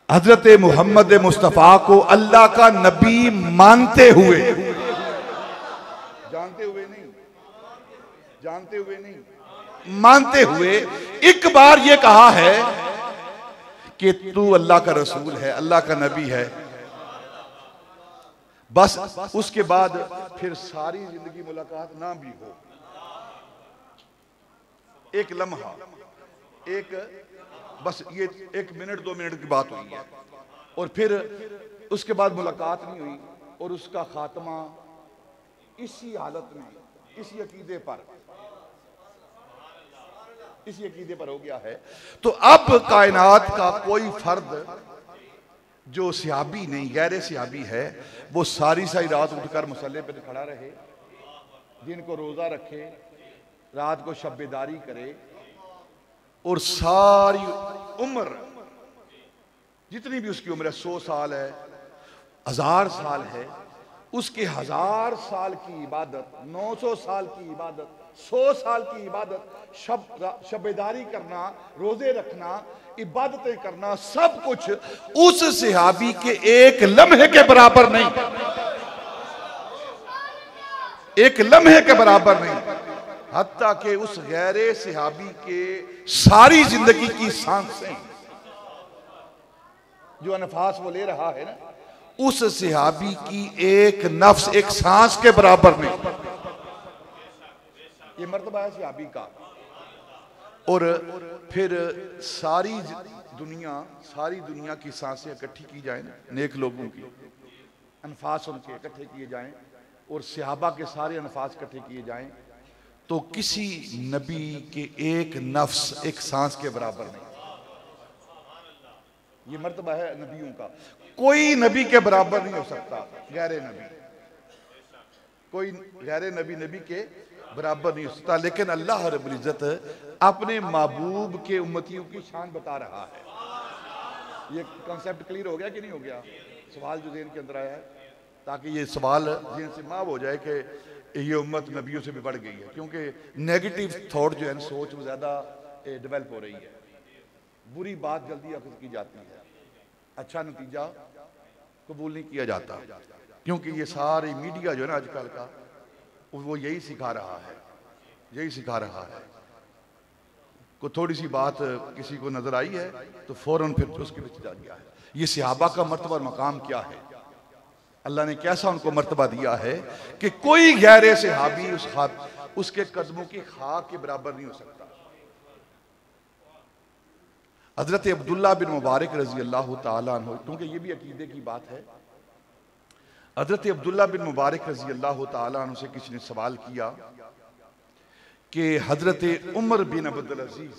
हजरत मोहम्मद मुस्तफ़ा को अल्लाह का नबी मानते हुए, जानते हुए नहीं, जानते हुए नहीं, मानते हुए एक बार ये कहा है कि तू अल्लाह का रसूल है, अल्लाह का नबी है, बस उसके बाद फिर सारी जिंदगी मुलाकात ना भी हो, एक लम्हा, एक बस ये 1 मिनट 2 मिनट की बात हुई है, और फिर उसके बाद मुलाकात नहीं हुई, और उसका खात्मा इसी हालत में, इसी अकीदे पर हो गया है। तो अब कायनात का कोई फर्द जो सिहाबी नहीं, गैर सिहाबी है, वो सारी रात उठकर मुसल्ले पर खड़ा रहे, दिन को रोजा रखे, रात को शब्बेदारी करे, और सारी उम्र जितनी भी उसकी उम्र है, 100 साल है, 1000 साल है, उसके 1000 साल की इबादत, 900 साल की इबादत, 100 साल की इबादत, शब्बेदारी करना, रोजे रखना, इबादतें करना, सब कुछ उस सहाबी के एक लम्हे के बराबर नहीं, एक लम्हे के बराबर नहीं। हत्ता कि उस गैरे सहाबी के सारी जिंदगी की सांसें, जो अनफास वो ले रहा है ना, उस सहाबी की एक नफ्स, एक सांस के बराबर नहीं। ये मर्तबा है सहाबी का। और फिर सारी दुनिया की सांसें इकट्ठी की जाए ना, नेक लोगों की अनफास उनके इकट्ठे किए जाएं, और सहाबा के सारे अनफास इकट्ठे किए जाएं, तो किसी नबी के एक नफ्स, एक सांस के बराबर नहीं। ये मर्तबा है नबियों का, कोई नबी के बराबर नहीं हो सकता। गैर नबी, कोई गैर नबी के बराबर नहीं हो सकता। लेकिन अल्लाह रब्बुल इज्जत अपने महबूब के उम्मतियों की शान बता रहा है। ये कॉन्सेप्ट क्लियर हो गया कि नहीं हो गया? सवाल जो ज़हन के अंदर आया है, ताकि ये सवाल ज़हन से माफ हो जाए कि ये उम्मत नबियों से भी बढ़ गई है, क्योंकि नेगेटिव थॉट जो है, सोच वो ज़्यादा डेवलप हो रही है। बुरी बात जल्दी अखज़ की जाती है, अच्छा नतीजा कबूल नहीं किया जाता, क्योंकि ये सारी मीडिया जो है ना आजकल का, वो यही सिखा रहा है। को थोड़ी सी बात किसी को नजर आई है तो फौरन फिर उसके पीछे जा गया है। ये सहाबा का मर्तबा और मकाम क्या है, अल्लाह ने कैसा उनको मर्तबा दिया है कि कोई गैर सहाबी उसके कदमों की खाक के बराबर नहीं हो सकता। हजरत अब्दुल्ला बिन मुबारक रजी अल्लाह ताला अन्हु, क्योंकि ये भी अकीदे की बात है, हजरत अब्दुल्ला बिन मुबारक रजी अल्लाह ताला अन्हु से किसी ने सवाल किया कि हजरत उमर बिन अब्दुल अजीज,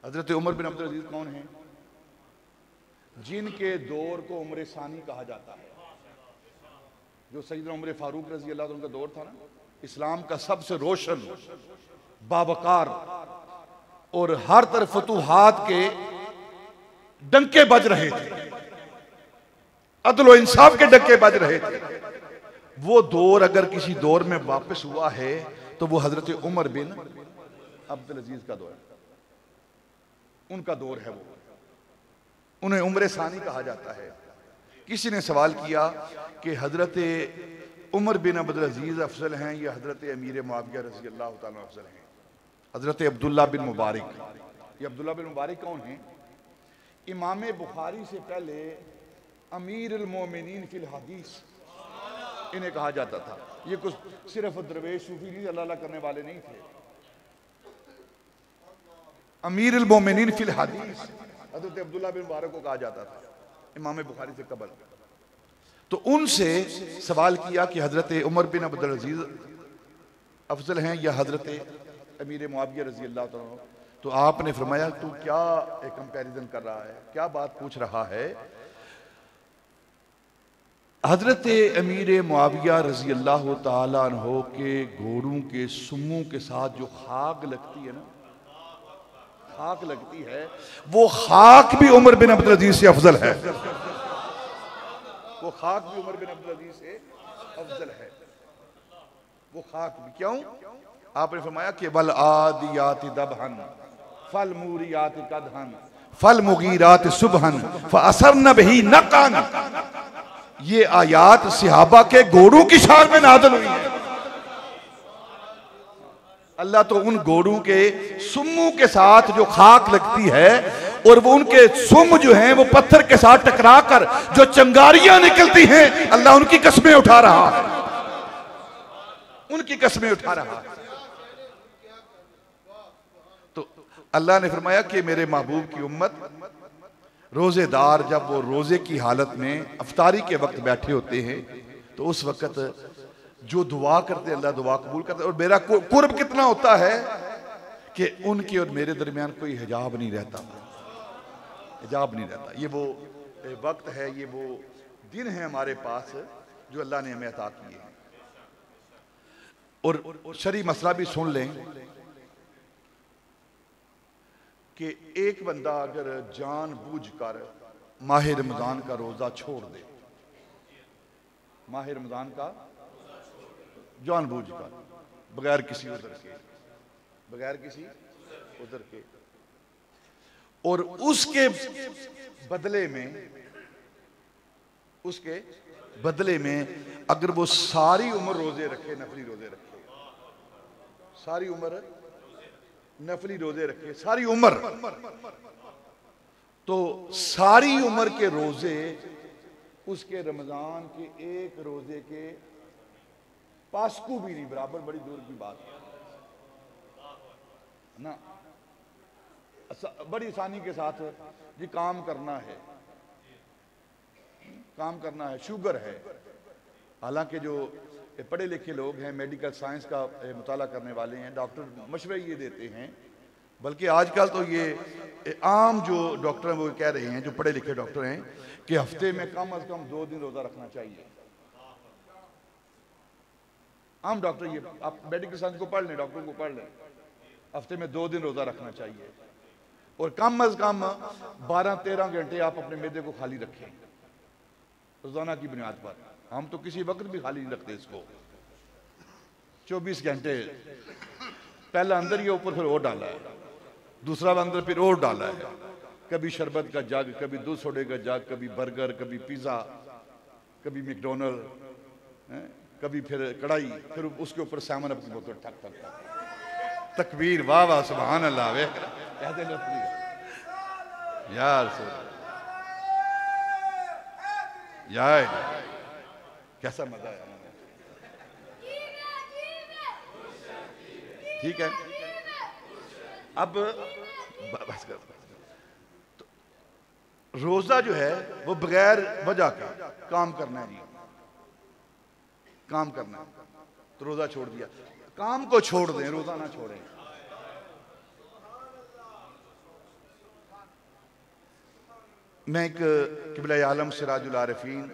हजरत उमर बिन अब्दुल अजीज कौन है? जिनके दौर को उम्र सानी कहा जाता है, जो सैयदना उमर फारूक रजी अल्लाह अन्हु का दौर था ना, इस्लाम का सबसे रोशन, बावकार और हर तरफ फतूहात के डंके बज रहे थे, अदल व इंसाफ के डंके बज रहे थे। वो दौर अगर किसी दौर में वापस हुआ है तो वो हजरत उमर बिन अब्दुल अजीज का दौर है, उनका दौर है वो, उन्हें उम्र सानी कहा जाता है। किसी ने सवाल किया कि हजरत उमर बिन अब्दुल अजीज अफजल हैं या हजरत अमीर मुआविया रज़ी अल्लाह तआला अफजल हैं? हजरत अब्दुल्ला बिन मुबारक, ये अब्दुल्ला बिन मुबारक कौन है? इमाम बुखारी से पहले अमीर अल मोमिनीन फिल हदीस इन्हें कहा जाता था। ये कुछ सिर्फ दरवेश सूफी नहीं, अल्लाह करने वाले नहीं थे। अमीर अल मोमिनीन फिल हदीस हजरत अब्दुल्ला बिन मुबारक को कहा जाता था, इमाम बुखारी से कबल। तो उनसे सवाल किया कि हजरत उमर बिन अब्दुल अजीज अफजल हैं या हजरत अमीर मुआविया रजी अल्लाह तआला अन्हु? तो आपने फरमाया तू क्या एक कंपैरिजन कर रहा है, क्या बात पूछ रहा है? हजरत अमीर मुआविया रजी अल्लाह तआला अन्हु के घोड़ों के सुम्मों के साथ जो खाक लगती है ना, खाक लगती है, वो खाक भी उमर बिन अब्दुल अजीज से अफजल है। वो खाक भी उमर बिन अब्दुल अजीज से अफजल है। वो खाक भी क्यों? आपने फरमाया कि वल आदियाति दबहन फल मूरियाति कदहन फल मुगीराति सुबहन फअसरन बिही नक़न। ये आयात सहाबा के घोड़ों की शान में नाज़िल हुई है। अल्लाह तो उन घोड़ों के सुम्मू के साथ जो खाक लगती है और वो उनके सुम जो हैं वो पत्थर के साथ टकरा कर जो चंगारियां निकलती हैं, अल्लाह उनकी कसमें उठा रहा है, उनकी कसमें उठा रहा है। तो अल्लाह ने फरमाया कि मेरे महबूब की उम्मत रोजेदार जब वो रोजे की हालत में अफ्तारी के वक्त बैठे होते हैं तो उस वक्त जो दुआ करते अल्लाह दुआ कबूल करते। और मेरा कुर्ब कितना होता है कि उनके और मेरे दरमियान कोई हिजाब नहीं रहता, हिजाब नहीं रहता। ये वो वक्त है, ये वो दिन है हमारे पास जो अल्लाह ने हमें अता किए हैं। और शरी मसला भी सुन लें कि एक बंदा अगर जानबूझकर माह रमजान का रोजा छोड़ दे, माह रमजान का जानबूझकर, बगैर किसी उधर के, बगैर किसी उधर के, और उसके बदले में, उसके बदले में अगर वो सारी उम्र रोजे रखे, नफली रोजे रखे, सारी उम्र नफली रोजे रखे, सारी उम्र, तो सारी उम्र के रोजे उसके रमजान के एक रोजे के पासकू भी नहीं बराबर, बड़ी दूर की बात है ना। बड़ी आसानी के साथ जी काम करना है, काम करना है, शुगर है। हालांकि जो पढ़े लिखे लोग हैं, मेडिकल साइंस का मुताला करने वाले हैं, डॉक्टर मशवरे ये देते हैं, बल्कि आजकल तो ये आम जो डॉक्टर हैं वो कह रहे हैं, जो पढ़े लिखे डॉक्टर हैं, कि हफ्ते में कम से कम 2 दिन रोजा रखना चाहिए। आम डॉक्टर, ये आप मेडिकल साइंस को पढ़ लें, डॉक्टर को पढ़ लें, हफ्ते में 2 दिन रोजा रखना चाहिए। और कम से कम 12-13 घंटे आप अपने मैदे को खाली रखें रोजाना की बुनियाद पर। हम तो किसी वक्त भी खाली नहीं रखते इसको, 24 घंटे, पहला अंदर ही ऊपर फिर और डाला है, दूसरा अंदर फिर और डाला है, कभी शरबत का जग, कभी दूध सोडे का जग, कभी बर्गर, कभी पिज्जा, कभी मैकडोनल्ड, कभी फिर कढ़ाई, फिर उसके ऊपर सैमन अपनी बोतल, ठक ठक ठक, तकबीर, वाह वाह सुभान अल्लाह, वे यार यार कैसा मजा है। ठीक है, अब बस कर, तो रोजा जो है वो बगैर वजह का काम करना है जी, काम करना है, तो रोजा छोड़ दिया। काम को छोड़ दें, रोजा ना छोड़ें। मैं एक क़िबला आलम सिराजुल आरिफीन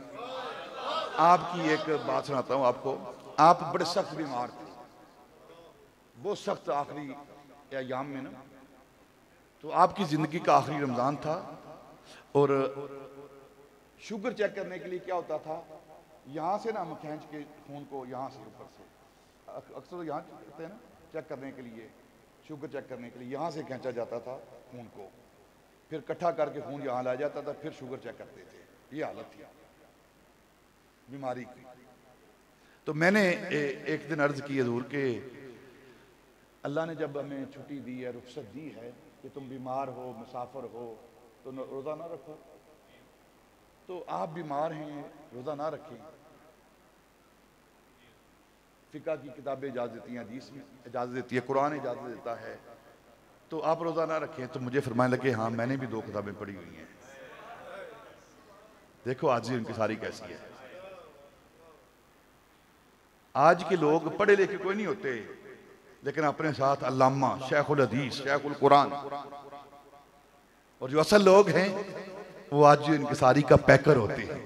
आपकी एक बात सुनाता हूँ आपको। आप बड़े सख्त बीमार थे, बहुत सख्त, आखिरी अयाम में ना, तो आपकी जिंदगी का आखिरी रमजान था, और शुगर चेक करने के लिए क्या होता था, यहाँ से ना हम खींच के खून को, यहाँ से ऊपर से, अक्सर तो यहाँ करते हैं ना चेक करने के लिए, शुगर चेक करने के लिए यहाँ से खींचा जाता था खून को, फिर इकट्ठा करके खून यहाँ लाया जाता था, फिर शुगर चेक करते थे। ये हालत थी बीमारी की। तो मैंने एक दिन अर्ज की हजूर के अल्लाह ने जब हमें छुट्टी दी है, रुख्सत दी है कि तुम बीमार हो, मुसाफिर हो, तो रोज़ा ना रखो। तो आप बीमार हैं, रोज़ा ना रखें। फ़िक़्ह की किताबें इजाज़त देती हैं, हदीस में इजाज़त देती है, कुरान इजाज़त देता है, तो आप रोज़ा ना रखें। तो मुझे फरमाने लगे हाँ मैंने भी 2 किताबें पढ़ी हुई हैं। देखो आज उनकी सारी कैसी है। आज के लोग पढ़े लिखे कोई नहीं होते, लेकिन अपने साथ अल्लामा, शेखुल हदीस, शेखुल कुरान, और जो असल लोग हैं वो आज इनकी सारी का पैकर होते हैं।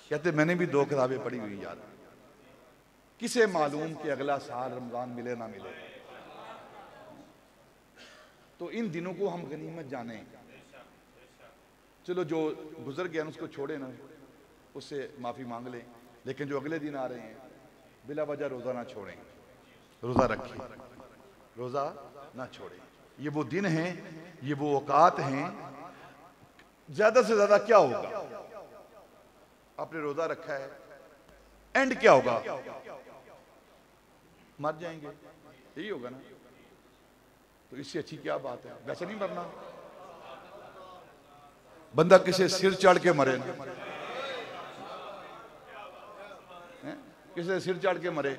कहते मैंने भी 2 किताबें पढ़ी हुई यार। किसे मालूम कि अगला साल रमजान मिले ना मिले। तो इन दिनों को हम गनीमत जाने। चलो जो गुजर गया उसको छोड़े ना, उससे माफी मांग लें, लेकिन जो अगले दिन आ रहे हैं बिला वजह रोजा ना छोड़ें, रोजा रखें, रोजा ना छोड़ें। ये वो दिन हैं, ये वो औकात हैं। ज्यादा से ज्यादा क्या होगा, आपने रोजा रखा है, एंड क्या होगा, मर जाएंगे, यही होगा ना। तो इससे अच्छी क्या बात है, वैसे नहीं मरना, बंदा किसी सिर चढ़ के मरे ना, किसी सिर चढ़ के मरे,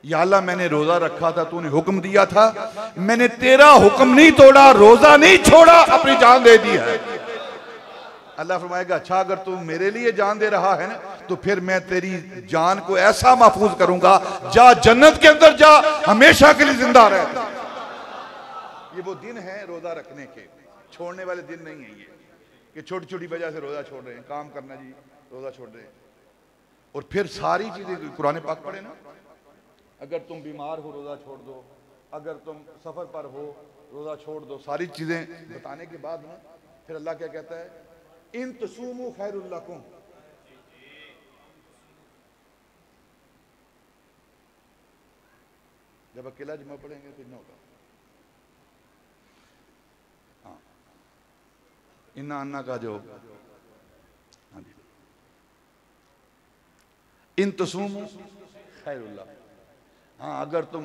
या अल्लाह मैंने रोजा रखा था, तूने हुक्म दिया था, मैंने तेरा हुक्म नहीं तोड़ा, रोजा नहीं छोड़ा, अपनी जान दे दी है। अल्लाह फरमाएगा अच्छा अगर तू मेरे लिए जान दे रहा है ना, तो फिर मैं तेरी जान को ऐसा महफूज करूंगा, जा जन्नत के अंदर जा, हमेशा के लिए जिंदा रह। ये वो दिन है रोजा रखने के, छोड़ने वाले दिन नहीं है ये कि छोटी छोटी वजह से रोजा छोड़ रहे हैं, काम करना जी रोजा छोड़ रहे हैं। और फिर सारी चीजें कुरान पाक पढ़े ना, अगर तुम बीमार हो रोजा छोड़ दो, अगर तुम सफर पर हो रोजा छोड़ दो, सारी चीजें बताने के बाद ना फिर अल्लाह क्या कहता है, इन तसूमु खैरुल लकुम, जब अकेला जुम्मा पढ़ेंगे फिर ना होगा। हाँ, इन्ना अन्ना का जो, हाँ जी, इन तसूमु खैरुल लकुम, हाँ अगर तुम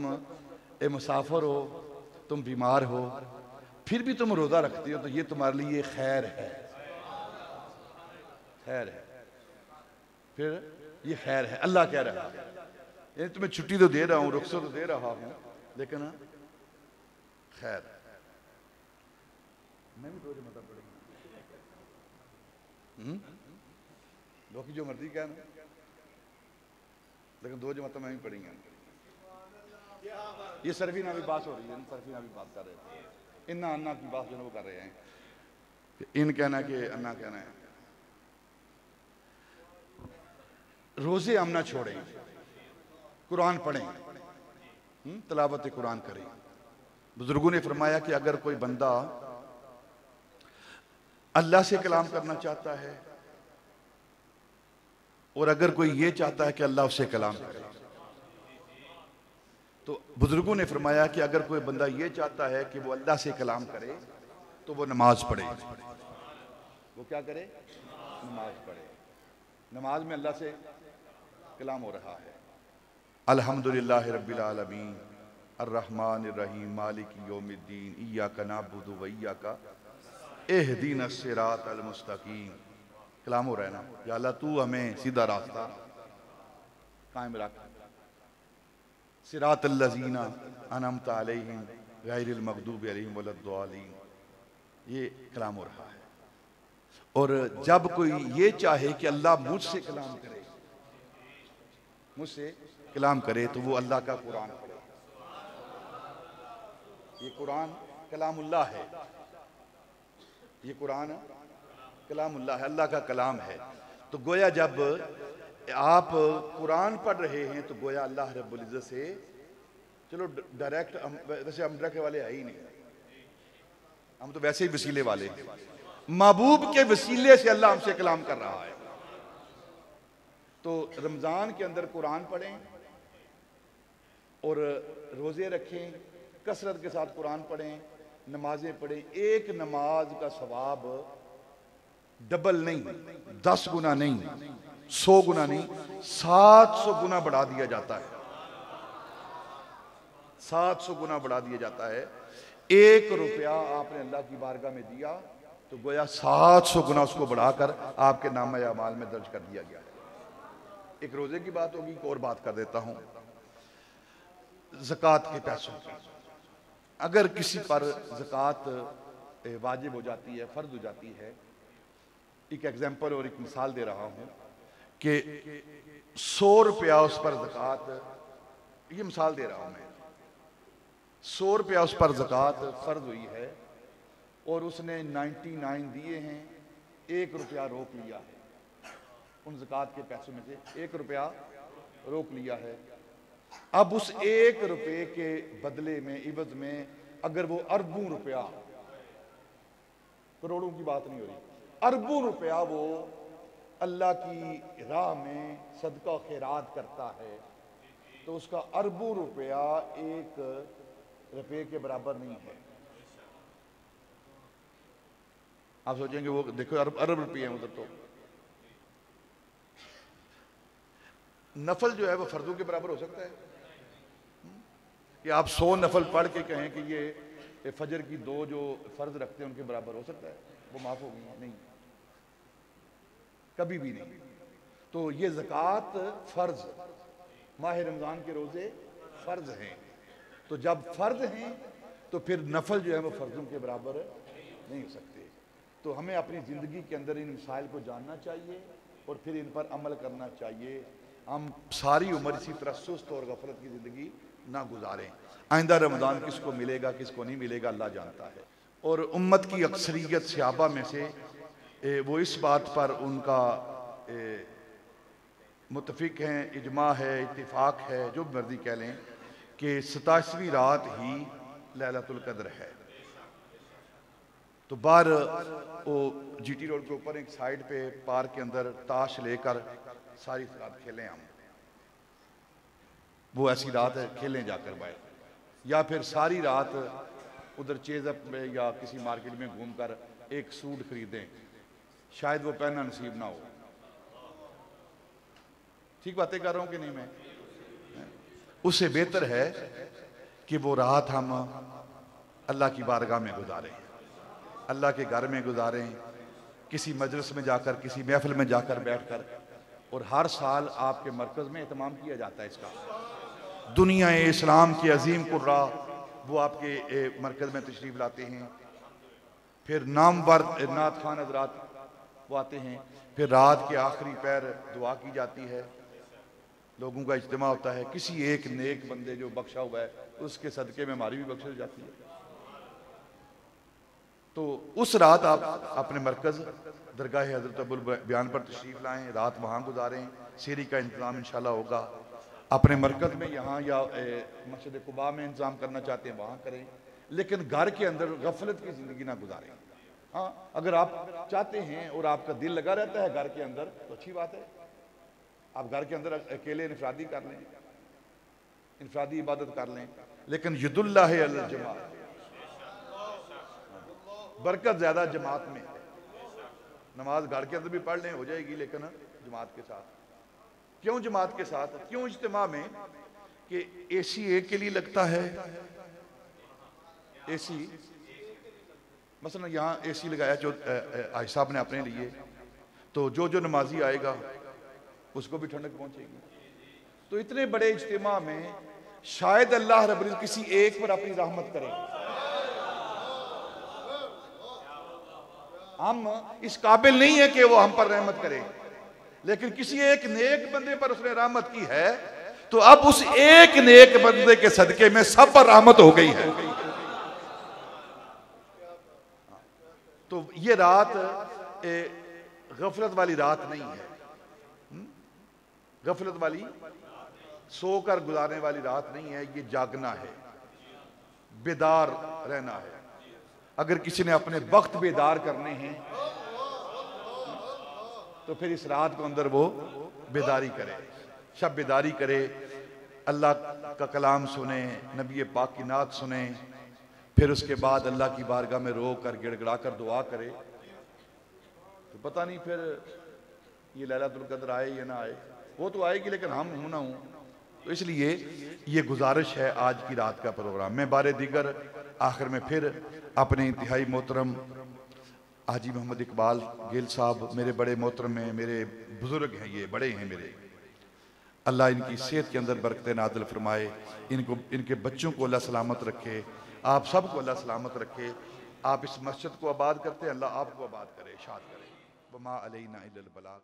ए मुसाफिर हो, तुम बीमार हो, फिर भी तुम रोजा रखती हो, तो ये तुम्हारे लिए खैर है, खैर है, फिर ये खैर है। अल्लाह कह रहा है ये तुम्हें छुट्टी तो दे रहा हूं, रुखसत तो दे रहा हूं, लेकिन खैर मैं भी दो जमात पढ़ेंगे, बाकी जो मर्जी कहना, लेकिन दो जमात मैं भी पढ़ेंगे। ये सरफीना भी बात हो रही है, सरफीना भी बात कर रहे थे, इन्ना अन्ना की बात जो है वो कर रहे हैं, इन कहना कि अन्ना कहना है। रोजे हम ना छोड़ें, कुरान पढ़ें, तिलावत कुरान करें। बुजुर्गों ने फरमाया कि अगर कोई बंदा अल्लाह से कलाम करना चाहता है और अगर कोई ये चाहता है कि अल्लाह उससे कलाम करे, तो बुजुर्गों ने फरमाया कि अगर कोई बंदा ये चाहता है कि वो अल्लाह से कलाम करे तो वो नमाज पढ़े। वो क्या करे? नमाज पढ़े। नमाज में अल्लाह से कलाम हो रहा है। अल्हम्दुलिल्लाह रब्बिल आलमीन अर्रहमानिर रहीम मालिकी यौमिद्दीन इय्याका नअबुदु व इय्याका इहदिनस सिरातल मुस्तकीम। कलाम हो रहा है ना, या अल्लाह तू हमें सीधा रास्ता कायम रख, सिरातल लज़ीना अनअमता अलैहिम गैरिल मग़दूबि अलैहिम वलद्दालीन। ये कलाम हो रहा है। और जब कोई ये चाहे कि अल्लाह मुझसे कलाम करे, मुझसे कलाम करे, तो वो अल्लाह का कुरान पढ़े। ये कुरान कलामुल्लाह है, ये कुरान कलामुल्लाह है, अल्लाह का कलाम है। तो गोया जब आप कुरान पढ़ रहे हैं तो गोया अल्लाह रब्बुल इज्जत से, चलो डायरेक्ट वैसे हम डायरेक्ट वाले है ही नहीं, हम तो वैसे ही वसीले वाले हैं। महबूब के वसीले से अल्लाह हमसे कलाम कर रहा है। तो रमज़ान के अंदर कुरान पढ़ें और रोज़े रखें, कसरत के साथ कुरान पढ़ें, नमाजें पढ़ें। एक नमाज का सवाब डबल नहीं, 10 गुना नहीं, 100 गुना नहीं, 700 गुना बढ़ा दिया जाता है। 700 गुना बढ़ा दिया जाता है। 1 रुपया आपने अल्लाह की बारगाह में दिया तो गोया 700 गुना उसको बढ़ाकर आपके नामे अमाल में दर्ज कर दिया गया है। एक रोजे की बात होगी, एक और बात कर देता हूं, ज़कात के पैसों की। अगर किसी पर ज़कात वाजिब हो जाती है, फर्ज हो जाती है, एक एग्जाम्पल और एक मिसाल दे रहा हूं कि 100 रुपया उस पर ज़कात, ये मिसाल दे रहा हूं मैं, 100 रुपया उस पर ज़कात फर्ज हुई है और उसने 99 दिए हैं, 1 रुपया रोक लिया है। उन ज़कात के पैसों में से 1 रुपया रोक लिया है। अब उस 1 रुपये के बदले में, इवज में, अगर वो अरबों रुपया, करोड़ों की बात नहीं हो रही, अरबों रुपया वो अल्लाह की राह में सदका खैरात करता है, तो उसका अरबों रुपया 1 रुपये के बराबर नहीं है। आप सोचेंगे वो देखो अरब रुपये हैं उधर, तो नफल जो है वो फर्जों के बराबर हो सकता है कि आप 100 नफल पढ़ के कहें कि ये फजर की 2 जो फर्ज रखते हैं उनके बराबर हो सकता है, वो माफ होगी नहीं। कभी भी नहीं। तो ये ज़कात फ़र्ज़, माह रमज़ान के रोज़े फ़र्ज़ हैं। तो जब फ़र्ज़ हैं तो फिर नफल जो है वो फ़र्ज़ों के बराबर नहीं हो सकते। तो हमें अपनी ज़िंदगी के अंदर इन मसाइल को जानना चाहिए और फिर इन पर अमल करना चाहिए। हम सारी उम्र इसी तरह सुस्त और गफलत की ज़िंदगी ना गुजारें। आइंदा रमज़ान किसको मिलेगा किसको नहीं मिलेगा अल्लाह जानता है। और उम्मत की अक्सरियत सहाबा में से वो इस बात पर उनका मुत्तफिक हैं, इजमा है, इत्तिफाक है, जो मर्जी कह लें कि 27वीं रात ही लैलतुल कद्र है। तो बाहर वो जीटी रोड के ऊपर एक साइड पे पार्क के अंदर ताश लेकर सारी रात खेलें हम, वो ऐसी रात है खेलें जाकर बाहर, या फिर सारी रात उधर चेजअप में या किसी मार्केट में घूमकर एक सूट खरीदें, शायद वो पहनना नसीब ना हो। ठीक बातें कर रहा हूं कि नहीं मैं? उससे बेहतर है कि वो रात हम अल्लाह की बारगाह में गुजारें, अल्लाह के घर में गुजारें, किसी मजलिस में जाकर, किसी महफिल में जाकर बैठकर। और हर साल आपके मरकज़ में एहतमाम किया जाता है इसका। दुनिया इस्लाम के अजीम कुर्रा वो आपके मरकज़ में तशरीफ़ लाते हैं। फिर नामवर नात खान हज़रात वो आते हैं। फिर रात के आखिरी पैर दुआ की जाती है, लोगों का इज्तिमा होता है। किसी एक नेक बंदे जो बख्शा हुआ है उसके सदक़े में हमारी भी बख्शिश जाती है। तो उस रात आप अपने मरकज़ दरगाह हज़रत अबुल बयान पर तशरीफ़ लाएँ, रात वहाँ गुजारें। सीरी का इंतज़ाम इंशाल्लाह होगा अपने मरकज़ में, यहाँ या मस्जिद कुबा में इंतज़ाम करना चाहते हैं वहाँ करें, लेकिन घर के अंदर गफलत की ज़िंदगी ना गुजारें। हाँ, अगर आप चाहते हैं और आपका दिल लगा रहता है घर के अंदर तो अच्छी बात है, आप घर के अंदर अकेले इनफरादी कर लें, इनफरादी इबादत कर लें। लेकिन यदुल्लाह अल जमात, बरकत ज्यादा जमात में है। नमाज घर के अंदर भी पढ़ लें हो जाएगी, लेकिन जमात के साथ। क्यों जमात के साथ, क्यों इज्तिमा में? कि एसी एक के लिए लगता है, एसी मसलन यहाँ एसी लगाया जो आई साहब ने अपने लिए, तो जो नमाजी आएगा उसको भी ठंडक पहुंचेगी। तो इतने बड़े इज्तिमा में शायद अल्लाह रब्बुल इज्जत किसी एक पर अपनी रहमत करे। हम इस काबिल नहीं है कि वो हम पर रहमत करे, लेकिन किसी एक नेक बंदे पर उसने रहमत की है, तो अब उस एक नेक बंदे के सदके में सब पर रहमत हो गई है। तो ये रात गफलत वाली रात नहीं है, गफलत वाली सोकर गुजारने वाली रात नहीं है। ये जागना है, बेदार रहना है। अगर किसी ने अपने वक्त बेदार करने हैं तो फिर इस रात को अंदर वो बेदारी करे, शब बेदारी करे, अल्लाह का कलाम सुने, नबी पाक की नात सुने, फिर उसके बाद अल्लाह की बारगाह में रो कर गिड़गिड़ा कर दुआ करे। तो पता नहीं फिर ये लैलतुल कद्र आए या ना आए, वो तो आएगी लेकिन हम हूं ना हूं। तो इसलिए ये गुजारिश है आज की रात का प्रोग्राम। मैं बारे दीगर आखिर में फिर अपने इंतहाई मोहतरम हाजी मोहम्मद इकबाल गिल साहब, मेरे बड़े मोहतरम हैं, मेरे बुजुर्ग हैं, ये बड़े हैं मेरे, अल्लाह इनकी सेहत के अंदर बरकत नाज़िल फरमाए, इनको इनके बच्चों को अल्लाह सलामत रखे, आप सबको अल्लाह सलामत रखे। आप इस मस्जिद को आबाद करते हैं, अल्लाह आपको आबाद करे, शाद करे। वमा अलैना इल्लल बलाग।